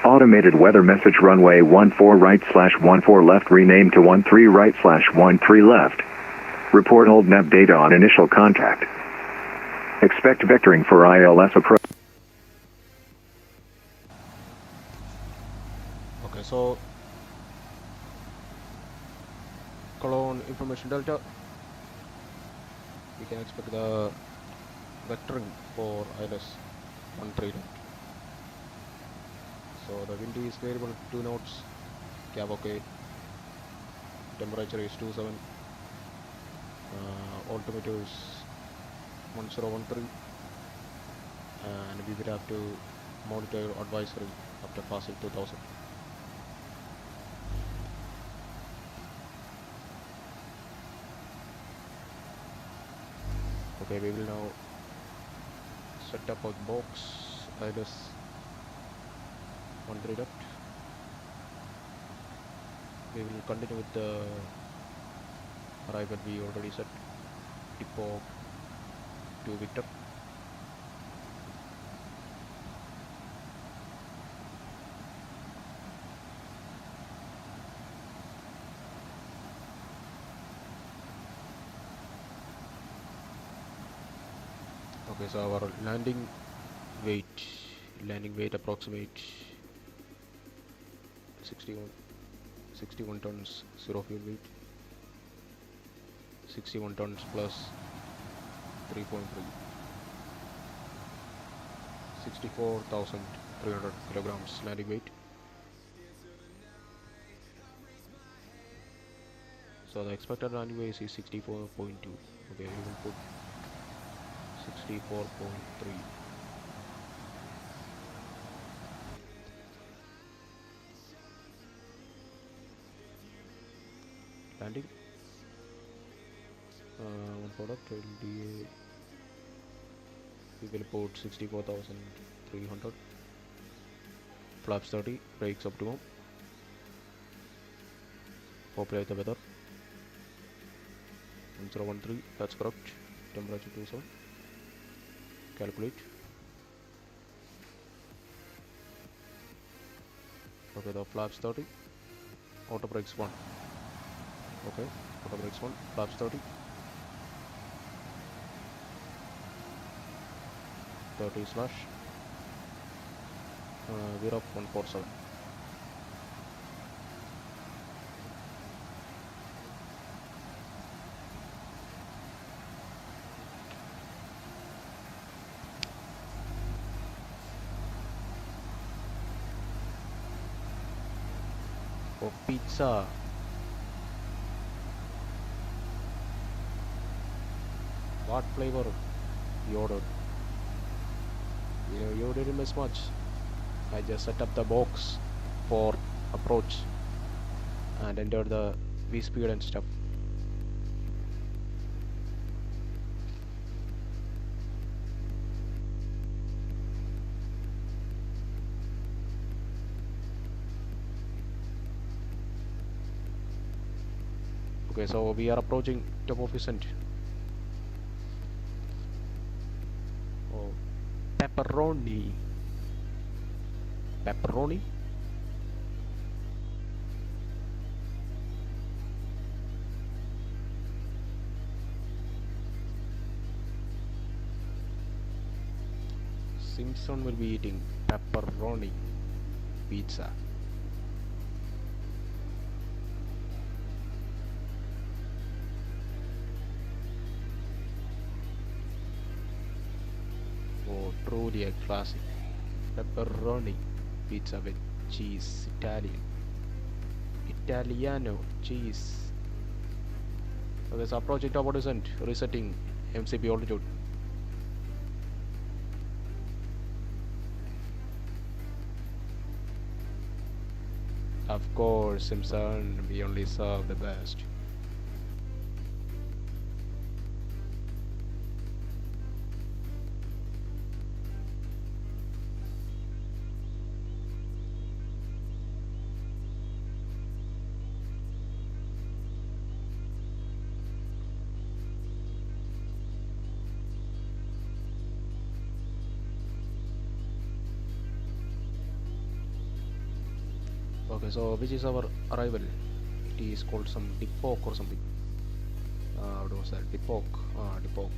Automated weather message runway 14 right /14 left renamed to 13 right /13 left. Report hold nav data on initial contact. Expect vectoring for ILS approach. Okay, so Cologne information Delta. We can expect the vectoring for ILS 13. So the wind is variable 2 knots. Cav OK. Temperature is 27. Altimeter is 1013. And we will have to monitor advisory after passing 2000. Okay, we will now set up a box ILS 13 left. We will continue with the arrival we already set. Depot to Victor. Okay, so our landing weight approximate 61 tons, zero fuel weight, 61 tons plus 3.3, 64,300 kilograms landing weight. So the expected landing weight is 64.2. Okay, we will put 64.3. Landing. One product will be, we will put 64,300. Flaps 30, brakes optimum. Populate the weather. 1013, that's correct. Temperature 27. Calculate. Okay, the flaps 30. Auto brakes 1. Okay, auto brakes 1. Flaps 30. 30 slash. We're up 147. For pizza, what flavor you ordered? You didn't miss much. I just set up the box for approach and entered the V speed and stuff. Okay, so we are approaching top of Vicent. Oh, pepperoni. Pepperoni? Simpson will be eating pepperoni pizza. Oh, truly a classic. Pepperoni pizza with cheese. Italiano cheese. Okay, so approaching top of descent, resetting MCP altitude. Of course, Simpson, we only serve the best. Okay, so which is our arrival? It is called some Dipok or something. What was that? Dipok. Dipok.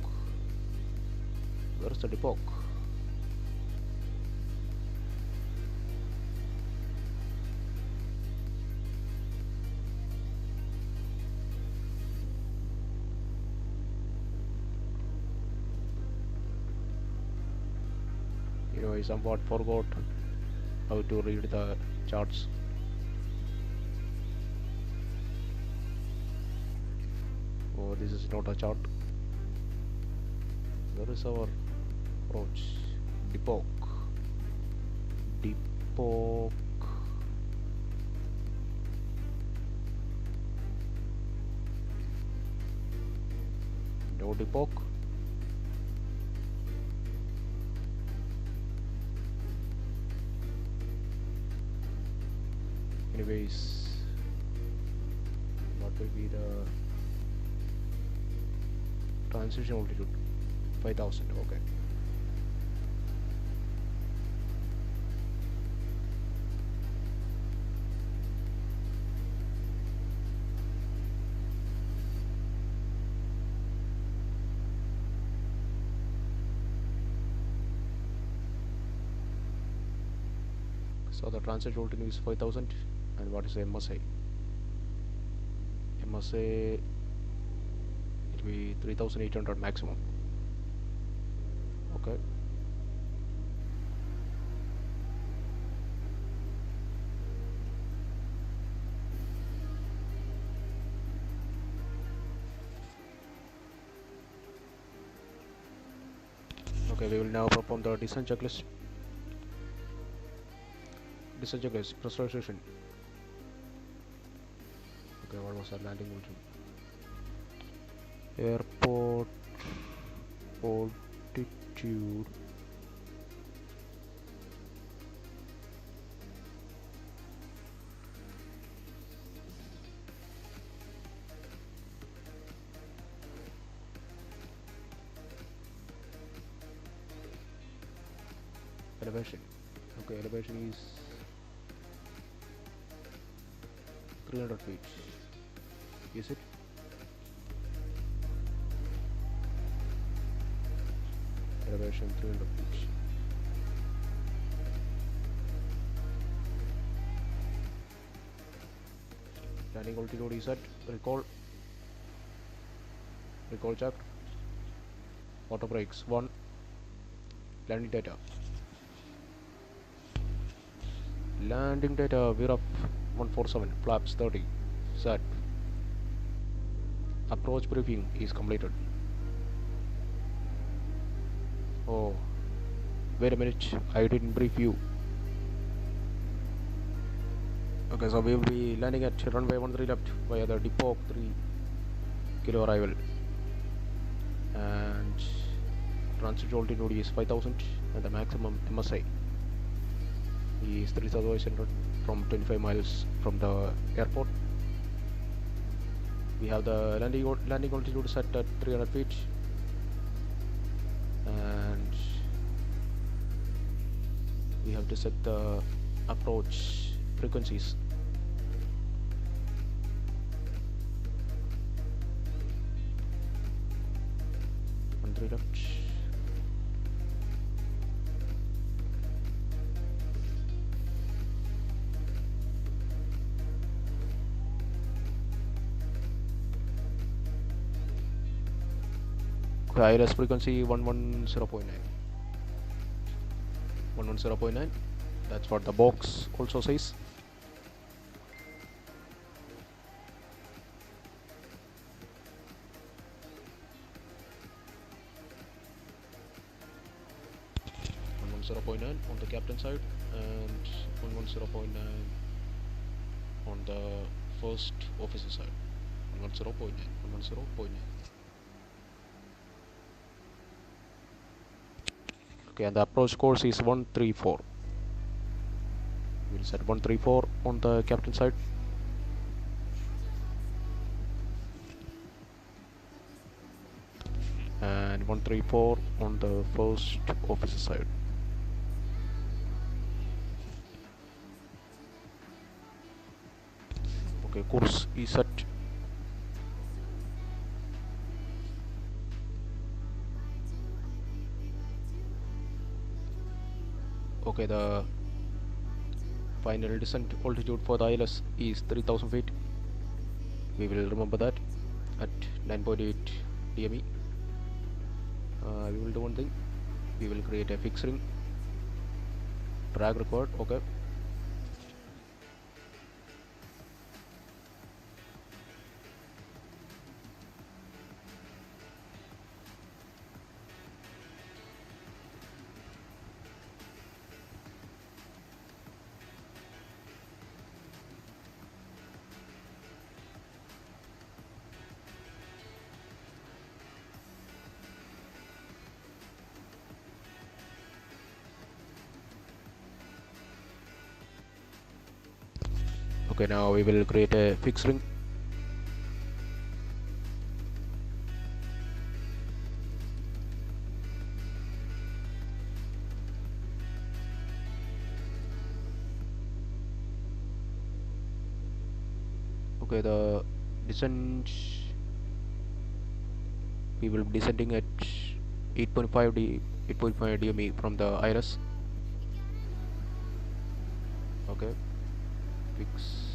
Where is the Dipok? I somewhat forgot how to read the charts. Oh, this is not a chart. Where is our approach? Dipok. Dipok. No Dipok. Anyways, what will be the transition altitude? 5,000. Okay. So the transit altitude is 5000. And what is the MSA? MSA, it will be 3800 maximum. Okay. Okay, we will now perform the descent checklist. Descent checklist, pressurization. Okay, what was our landing volume? Airport altitude. Elevation. Okay, elevation is 300 feet. Is it? Elevation 300 feet. Landing altitude is at recall check. Auto brakes 1. Landing data. Landing data, VRAF 147, flaps 30, set. Approach briefing is completed. Oh, wait a minute, I didn't brief you. Okay, so we will be landing at runway 13 left via the depot 3 kilo arrival. And transit altitude is 5000 and the maximum MSA is 3800 from 25 miles from the airport. We have the landing altitude set at 300 feet and we have to set the approach frequencies. On 3 left. ILS frequency 110.9. 110.9. That's what the box also says. on the captain side and 110.9 on the first officer side. 110.9. Okay, and the approach course is 134. We'll set 134 on the captain side. And 134 on the first officer side. Okay, course is set. Okay, the final descent altitude for the ILS is 3000 feet. We will remember that at 9.8 DME. We will do one thing. We will create a fixed ring. Drag required. Okay. Okay, now we will create a fixed ring. Okay, the descent, we will be descending at 8.5 DME from the ILS. Okay, fix.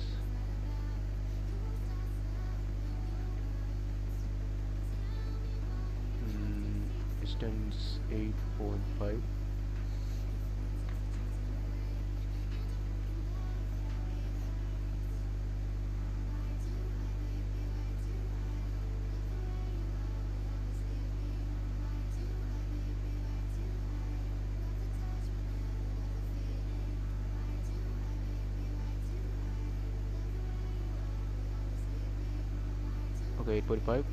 Distance 8.5. Okay, 8.5.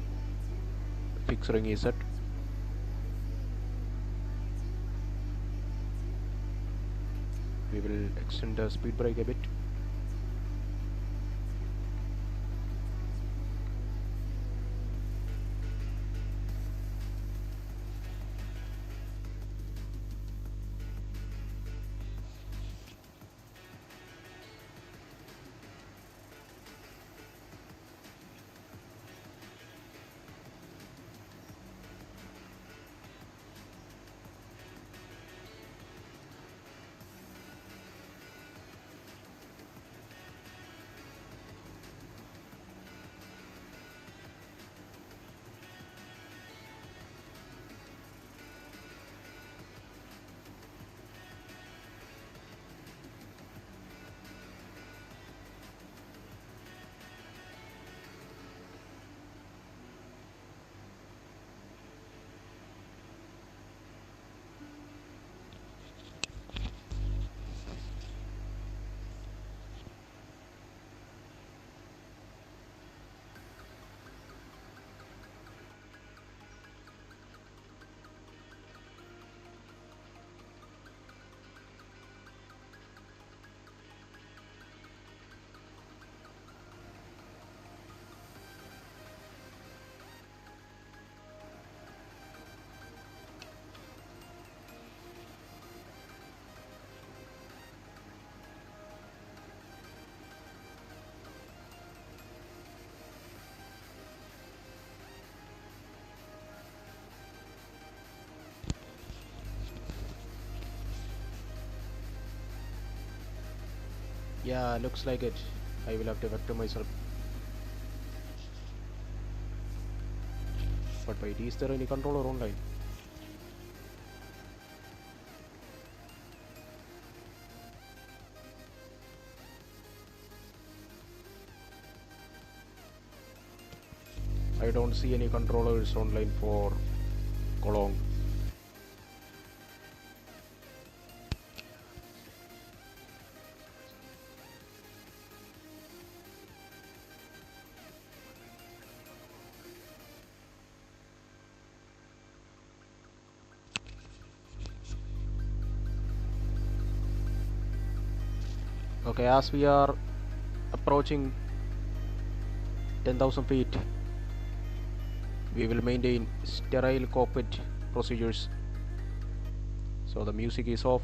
Fix ring is set. We will extend the speed brake a bit. Yeah, looks like it. I will have to vector myself. But wait, is there any controller online? I don't see any controllers online for Cologne. Okay, as we are approaching 10,000 feet, we will maintain sterile cockpit procedures. So the music is off.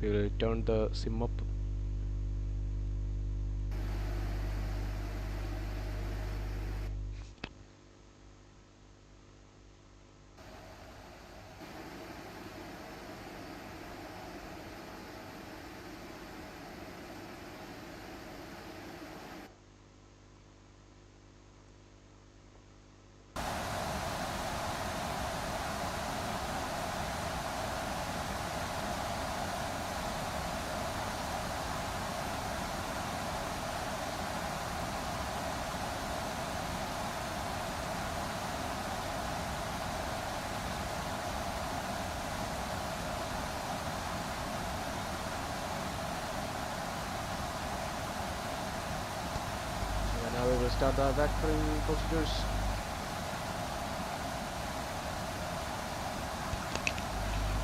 We will turn the sim up. Now we will start the vectoring procedures.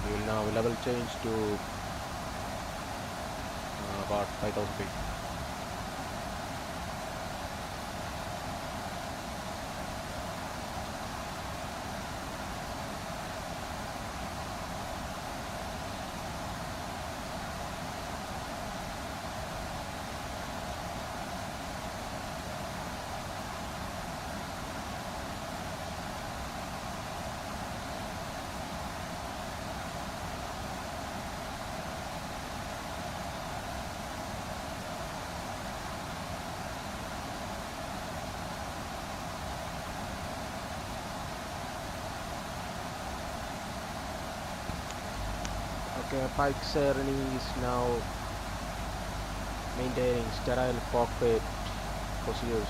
We will now level change to about 5,000 feet. Okay, Pike Sereny is now maintaining sterile cockpit procedures.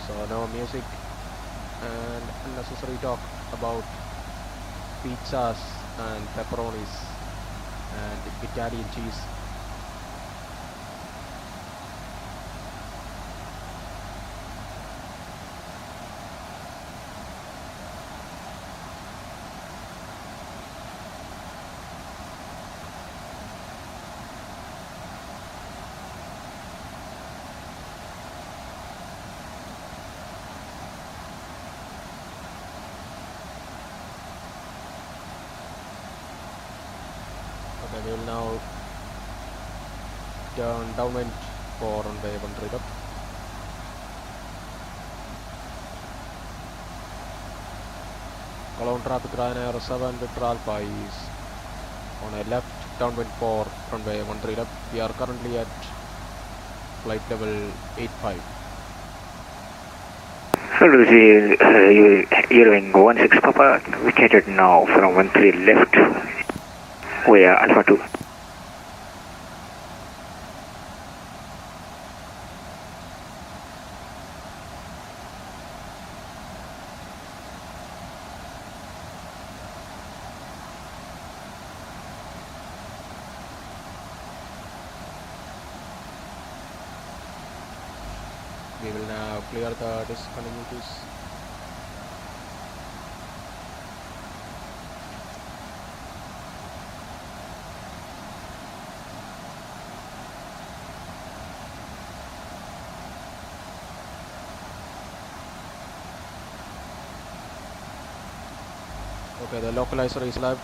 So no music and unnecessary talk about pizzas and pepperonis and Italian cheese. Okay, we will now turn downwind for runway 13 up. Cologne traffic Ryanair 7 Victor Alpha is on a left downwind for runway 13 up. We are currently at flight level 85. So Lucy, you're doing 16 Papa, we change now from 13 left. We are Alpha 2. We will now clear the discontinuities. Okay, the localizer is live.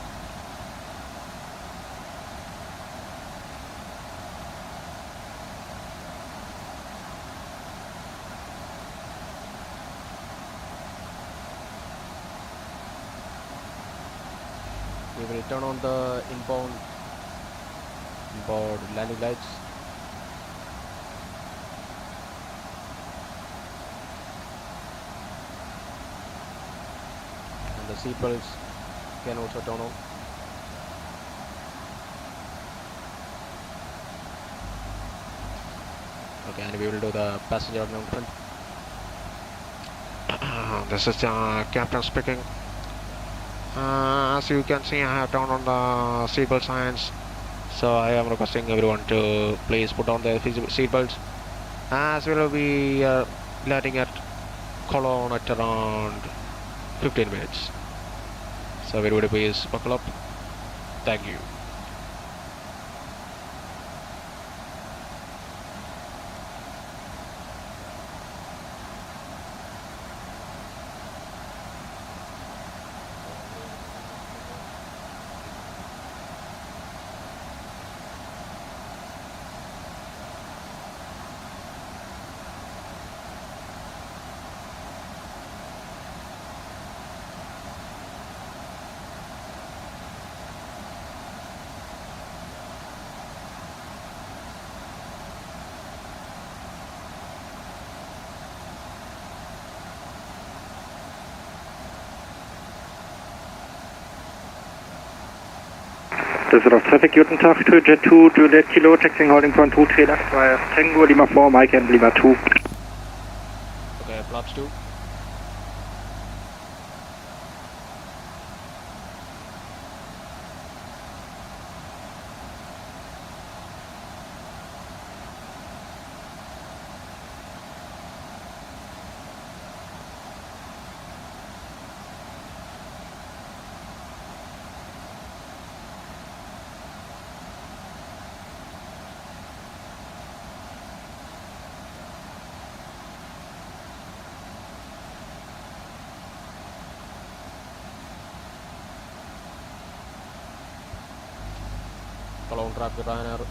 We will turn on the inboard landing lights. And the seat belts can also turn on. Okay, and we will do the passenger announcement. This is Captain speaking. As you can see, I have turned on the seatbelt signs, so I am requesting everyone to please put on their seatbelts, as we will be landing at Cologne at around 15 minutes. So everybody please buckle up. Thank you. Düsseldorf Traffic, guten Tag, to Jet 2, Juliet Kilo, taxiing holding point 2, 3 left, via Tango, Lima 4, Mike and Lima 2. Okay, flaps 2. Cologne traffic Ryanair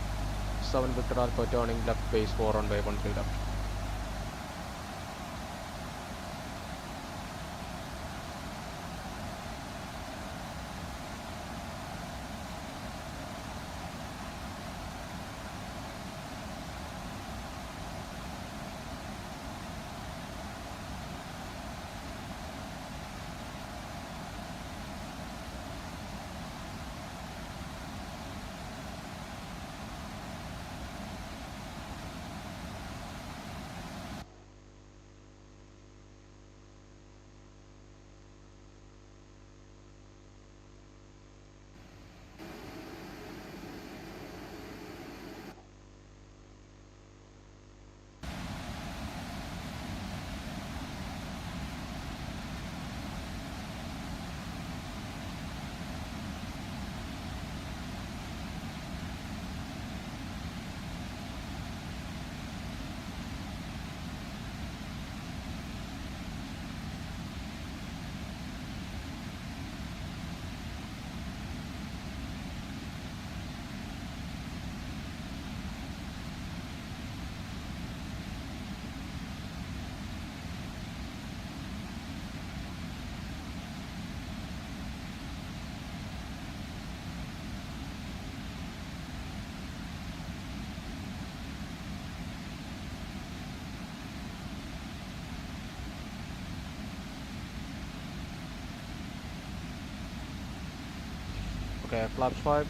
7 Victor Alpha turning left base for runway 13 left. Okay, flaps 5.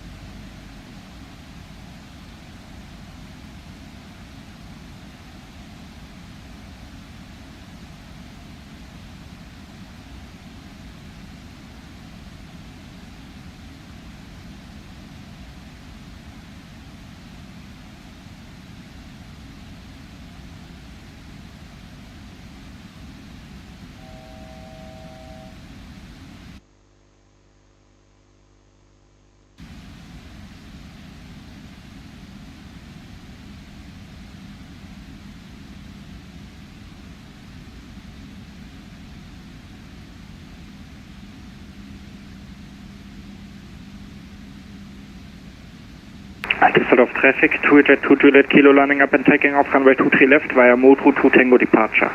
Distal of traffic, 2 jet 2 Juliet Kilo landing up and taking off runway 23 left via mode route 2 Tango departure.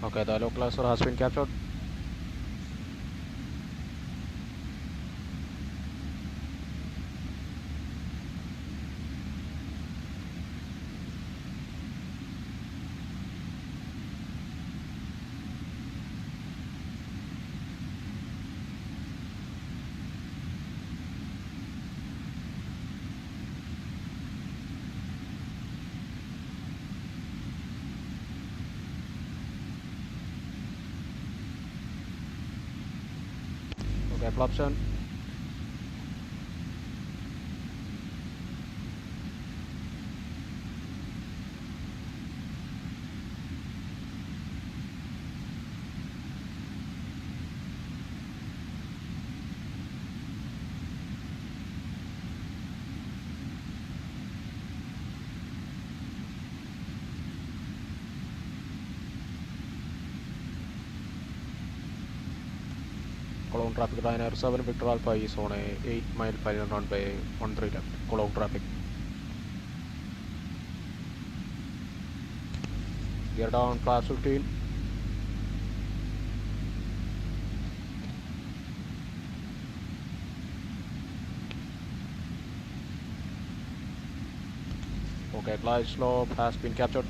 Okay, the localizer has been captured. Okay, flaps on. Cologne traffic Ryanair 7 Victor Alpha is on a 8-mile final runway 13 left. Cologne traffic. Gear down, flaps 15. Okay, glide slope has been captured.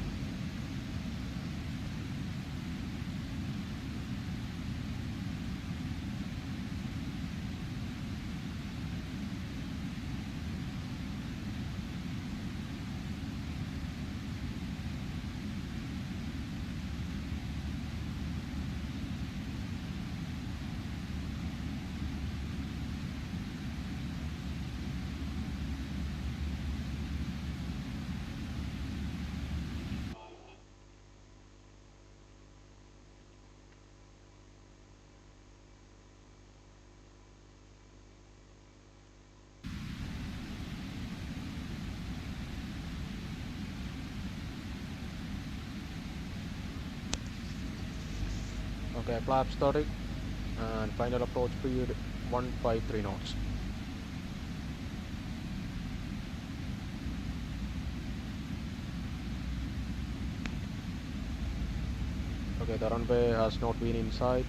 Okay, flaps 30 and final approach speed 153 knots. Okay, the runway has not been in sight.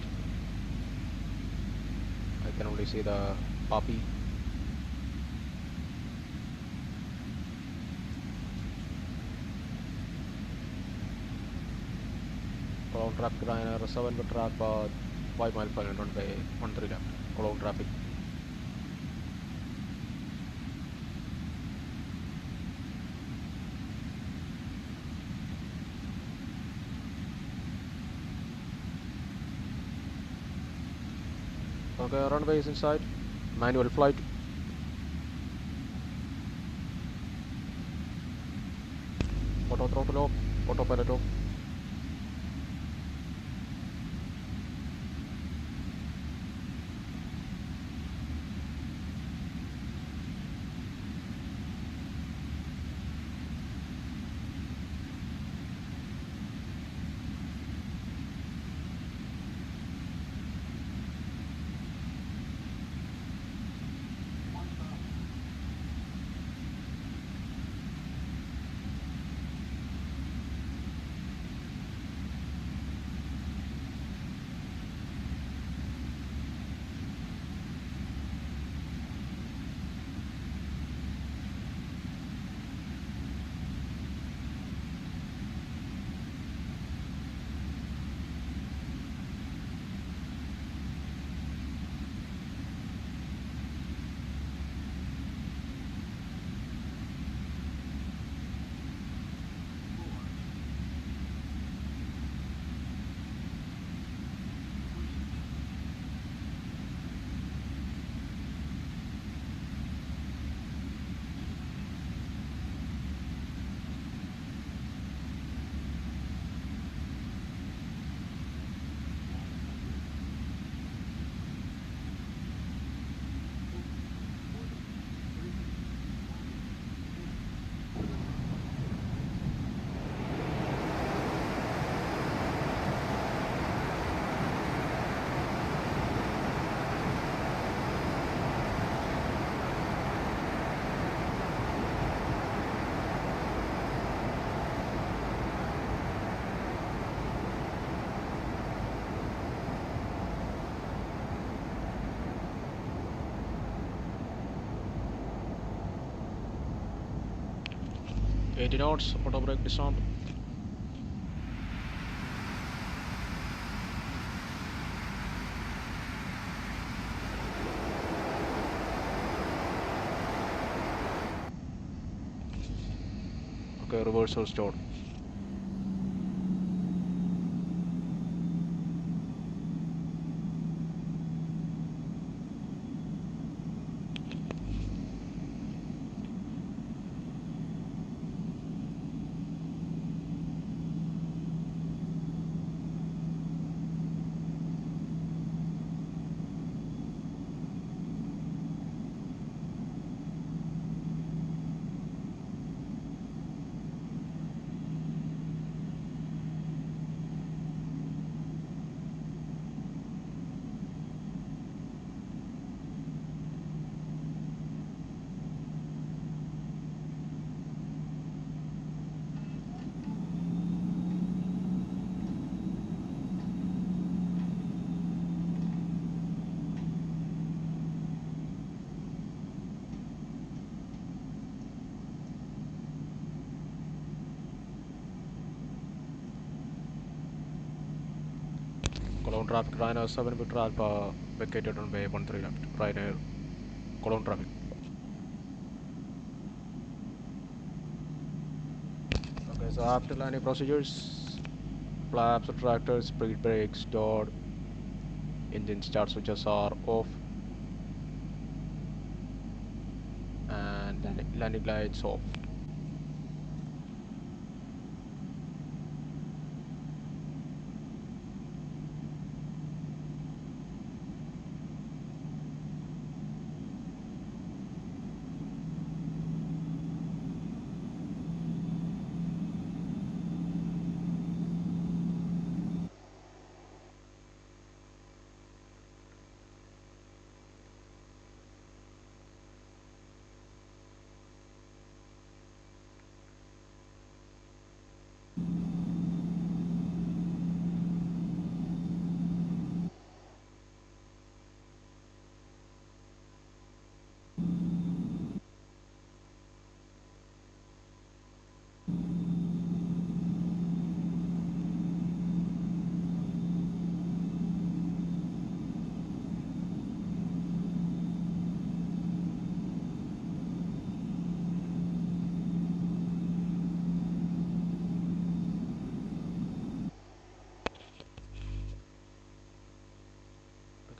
I can only see the puppy. Cologne traffic Ryanair 7 Victor Alpha 5-mile final runway 13 left. Cologne traffic. Okay, runway is inside. Manual flight. Auto throttle off. Autopilot off. 80 knots, auto brake disarmed. Okay, reversal stored. Colon traffic, Ryanair 7 Victor Alpha vacated on way 13 left. Ryanair, colon traffic. Okay, so after landing procedures, flaps, retractors, speed brakes, door, engine start switches are off, and landing lights off.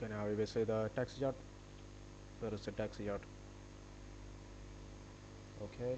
Okay, now we will say the taxi yard. Where is the taxi yard? Okay.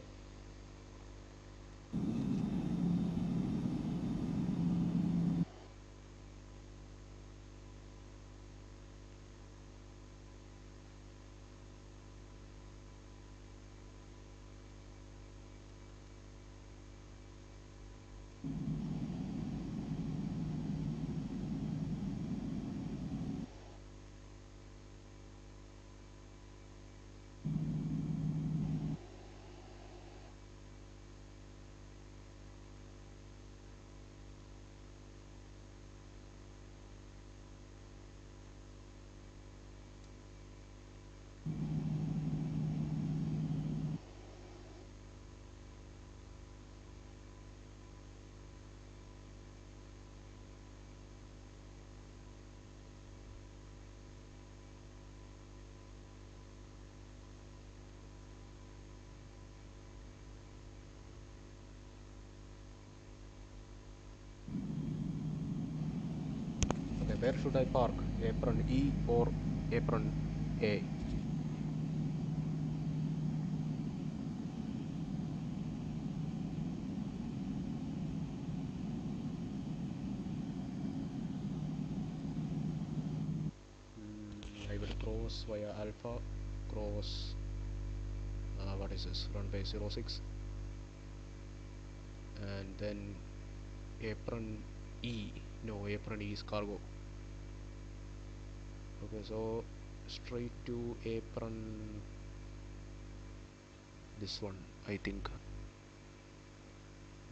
Okay, where should I park? Apron E or apron A? I will cross via Alpha, cross, what is this, runway 06, and then apron E. No, apron E is cargo. Okay, so straight to apron, this one I think.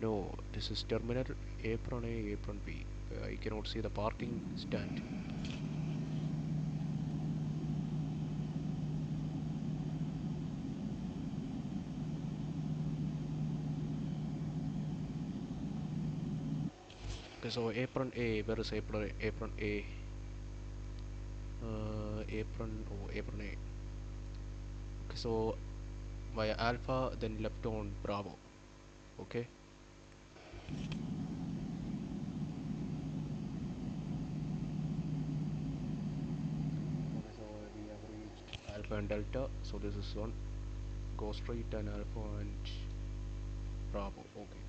No, this is terminal, apron A, apron B. I cannot see the parking stand. Okay, so apron A, where is apron A? Apron A. Apron A. Okay, so via Alpha, then left on Bravo. Okay. Okay, so we have reached Alpha and Delta. So this is one. Go straight and Alpha and Bravo. Okay.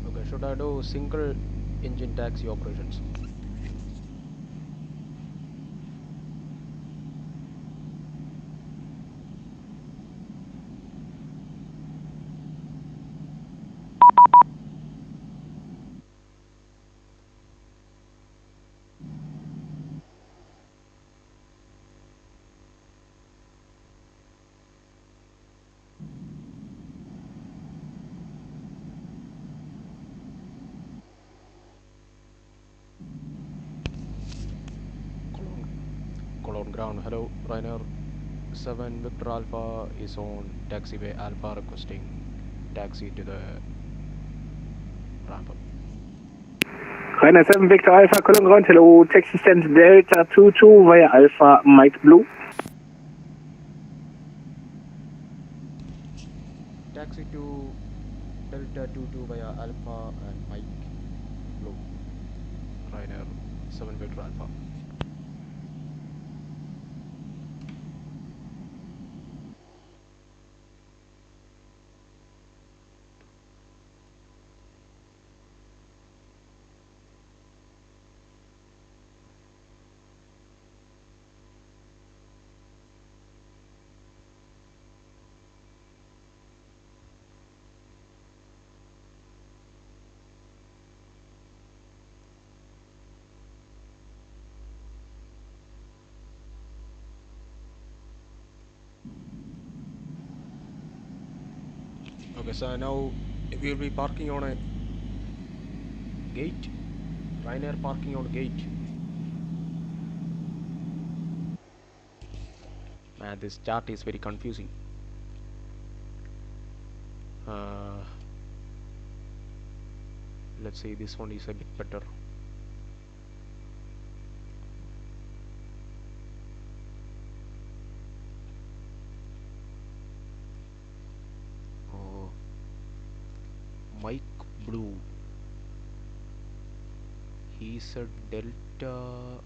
Okay, should I do single engine taxi operations? Cologne ground. Hello, Rainer. 7 Victor Alpha is on taxiway Alpha requesting taxi to the ramp up. Rainer 7 Victor Alpha, Cologne ground, hello, taxi stand Delta 22 via Alpha, Mike Blue. Taxi to Delta 22 via Alpha and Mike Blue. Rainer 7 Victor Alpha. Okay, so now we will be parking on a gate. Rainer parking on gate. Man, this chart is very confusing. Let's say this one is a bit better. Oh, Mike Blue. He said Delta.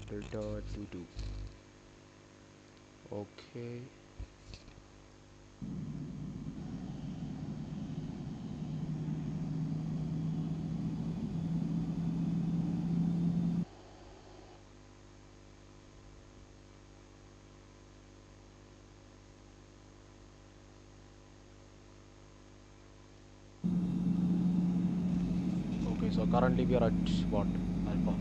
Delta 22. Okay. Okay, so currently we are at what? Alpha.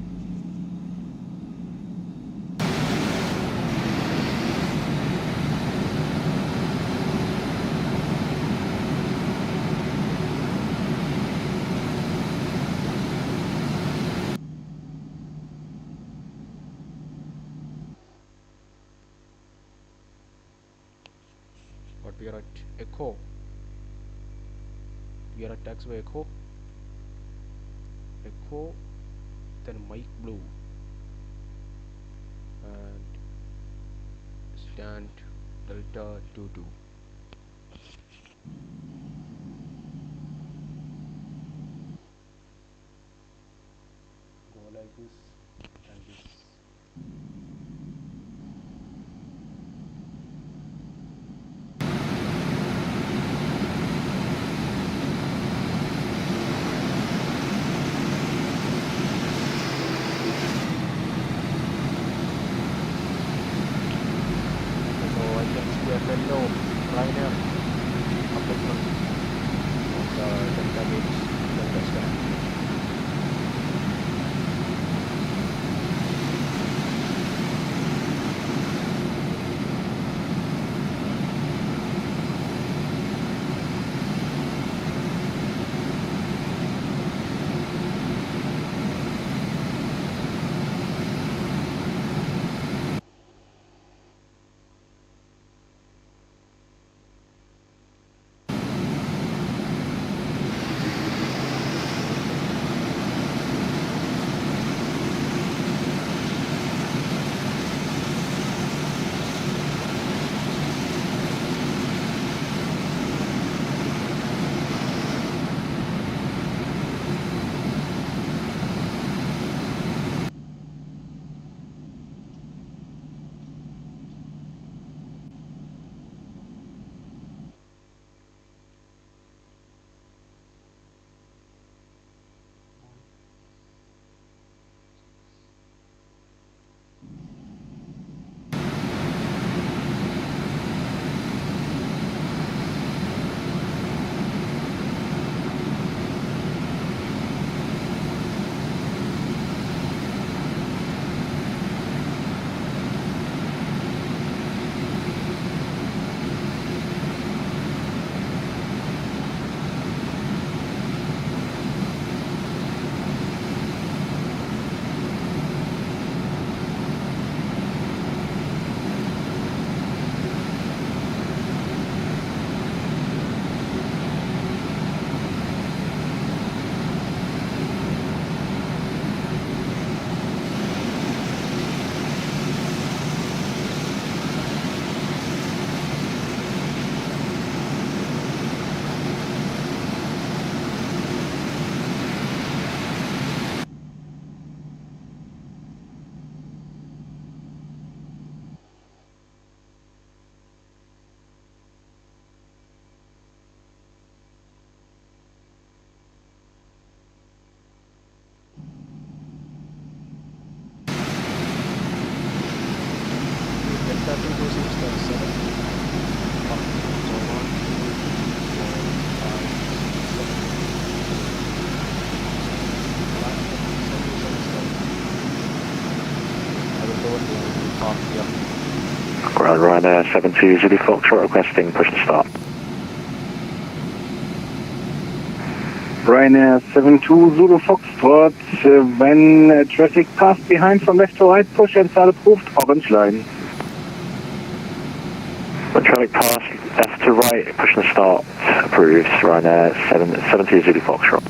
we are at Echo. We are at taxiway Echo, then Mike Blue, and stand Delta 22. Go like this and this. So I can see a fellow Ryanair up in front of the Delta Gates, Delta stand. Delta 22 seems to have 7. Up. So 1, 2, 4, 5, 6, 7. I will go and park here. Ground Ryanair 72 Zulu Foxtrot requesting push to start. Ryanair 72 Zulu Foxtrot, when traffic passed behind from left to right, push and start approved, orange line. When traffic passed left to right, push and start approved, Ryanair 72 Zulu Foxtrot.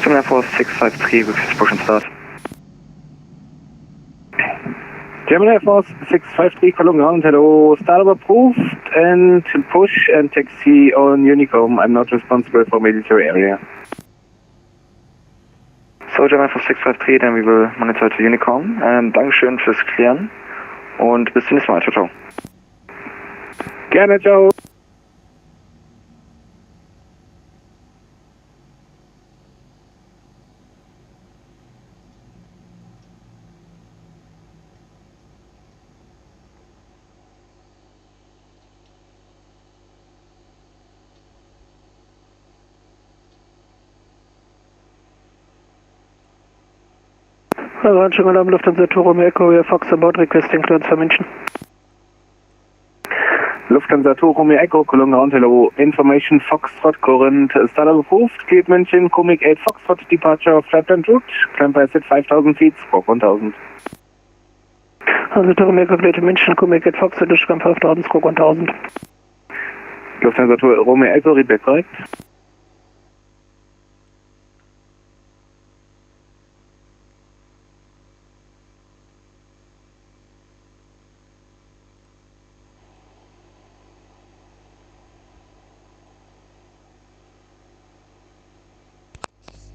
Air Force 653 with push and start. German Air Force 653 calling ground, hello, startup approved and push and taxi on Unicom. I'm not responsible for military area. So German Air Force 653, then we will monitor to Unicom. Dankeschön fürs Klären und bis zum nächsten Mal. Ciao, ciao. Gerne, ciao. Roger, Alarm, Lufthansa Torum Echo, Fox about requesting clearance for München. Lufthansa Torum Echo, calling ground, hello, information Foxtrot current, startup approved, cleared München, Comic 8 Foxtrot departure, flatland route, climb by set 5,000 feet, squawk 1,000. Also Torum Echo, cleared München, Comic 8 Foxtrot, climb 5,000, squawk 1,000. Lufthansa Torum Echo, read back correct.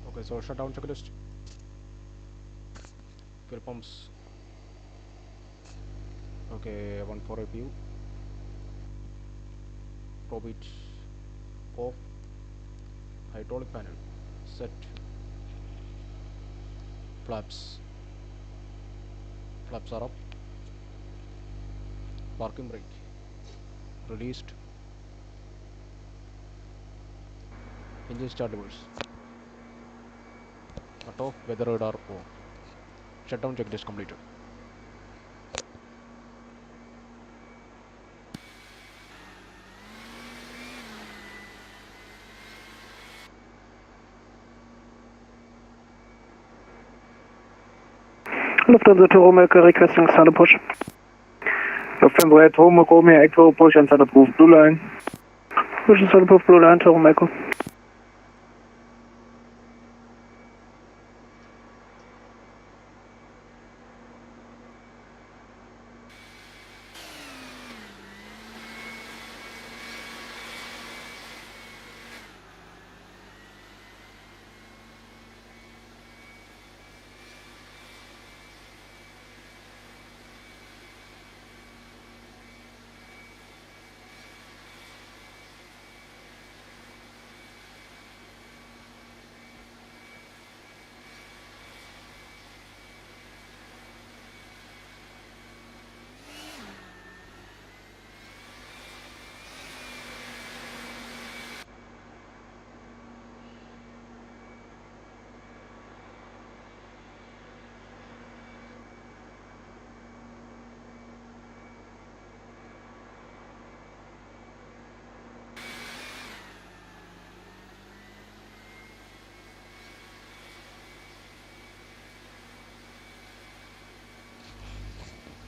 Okay, so shutdown checklist. Fuel pumps. Okay, 1 for APU. Probe it off. Hydraulic panel set. Flaps are up. Parking brake released. Engine startables. Cut off. Weather radar on. Shutdown checklist completed. Lufthansa Torum Echo, requesting startup push. Lufthansa Torum Echo, push and startup approved, blue line. Push and startup approved, blue line, Torum Echo.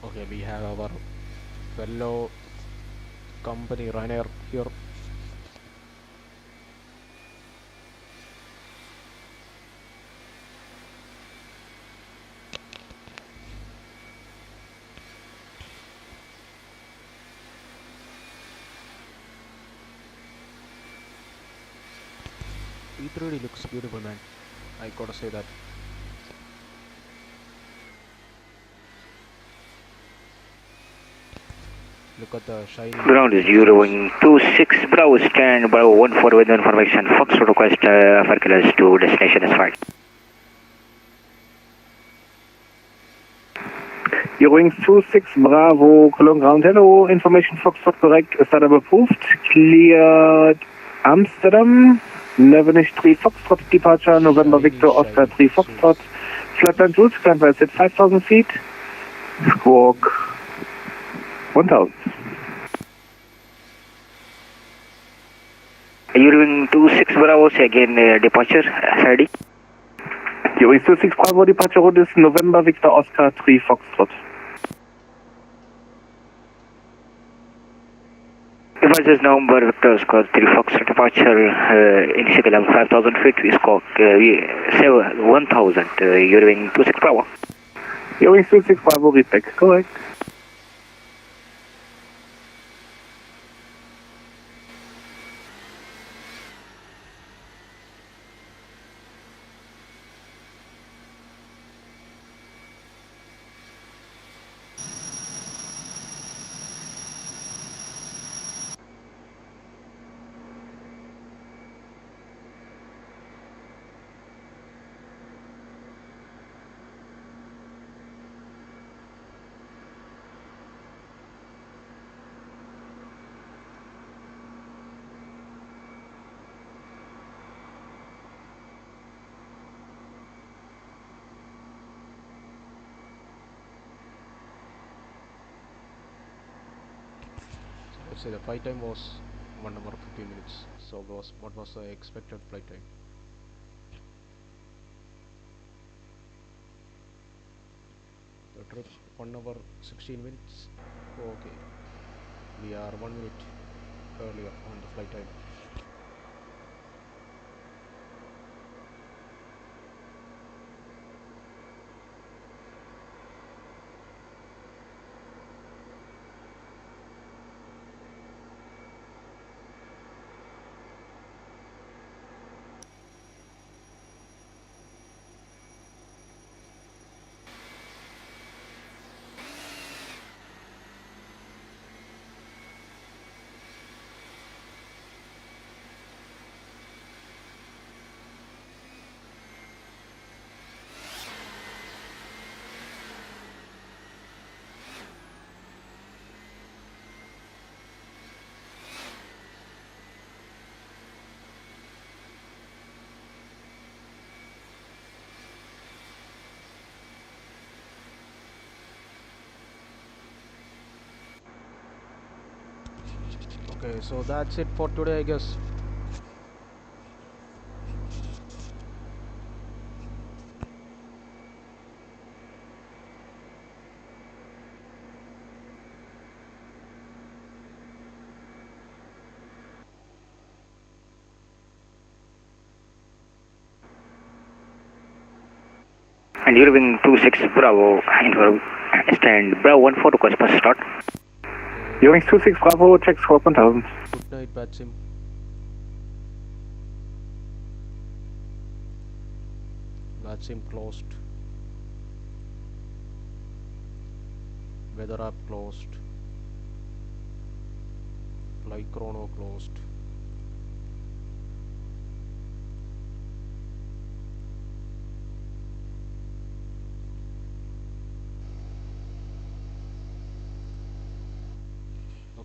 Okay, we have our fellow company Ryanair here. P3D looks beautiful, man. I gotta say that. Look at the shiny. Ground is Eurowing 26 Bravo, stand by 14 with information. Fox request for clearance to destination is fine. Eurowing 26 Bravo, calling ground, hello, information Foxtrot correct, startup approved, cleared Amsterdam, 11-3 Foxtrot departure, November Victor Oscar 3 Foxtrot, flatland route, climb by set 5,000 feet, squawk 1,000. Eurowing 26 Bravo, say again departure, ready. Eurowing 26 Bravo, departure route is November Victor Oscar 3 Foxtrot. Devices November Victor Oscar 3 Foxtrot departure, initial level 5,000 feet, we squawk 1,000, Eurowing 26 Bravo. Wings 26 Bravo, read back. Correct. Let's say the flight time was 1 hour 15 minutes. So what was the expected flight time? The trip 1 hour 16 minutes. Okay, we are 1 minute earlier on the flight time. Okay, so that's it for today, I guess. And you're wing 26 Bravo, stand Bravo 14 request bus start. Wings 26 Bravo, check squawk 1000. Good night, Batsim. Batsim closed. Weather app closed. Flight chrono closed.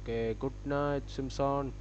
Okay, good night, Simpson.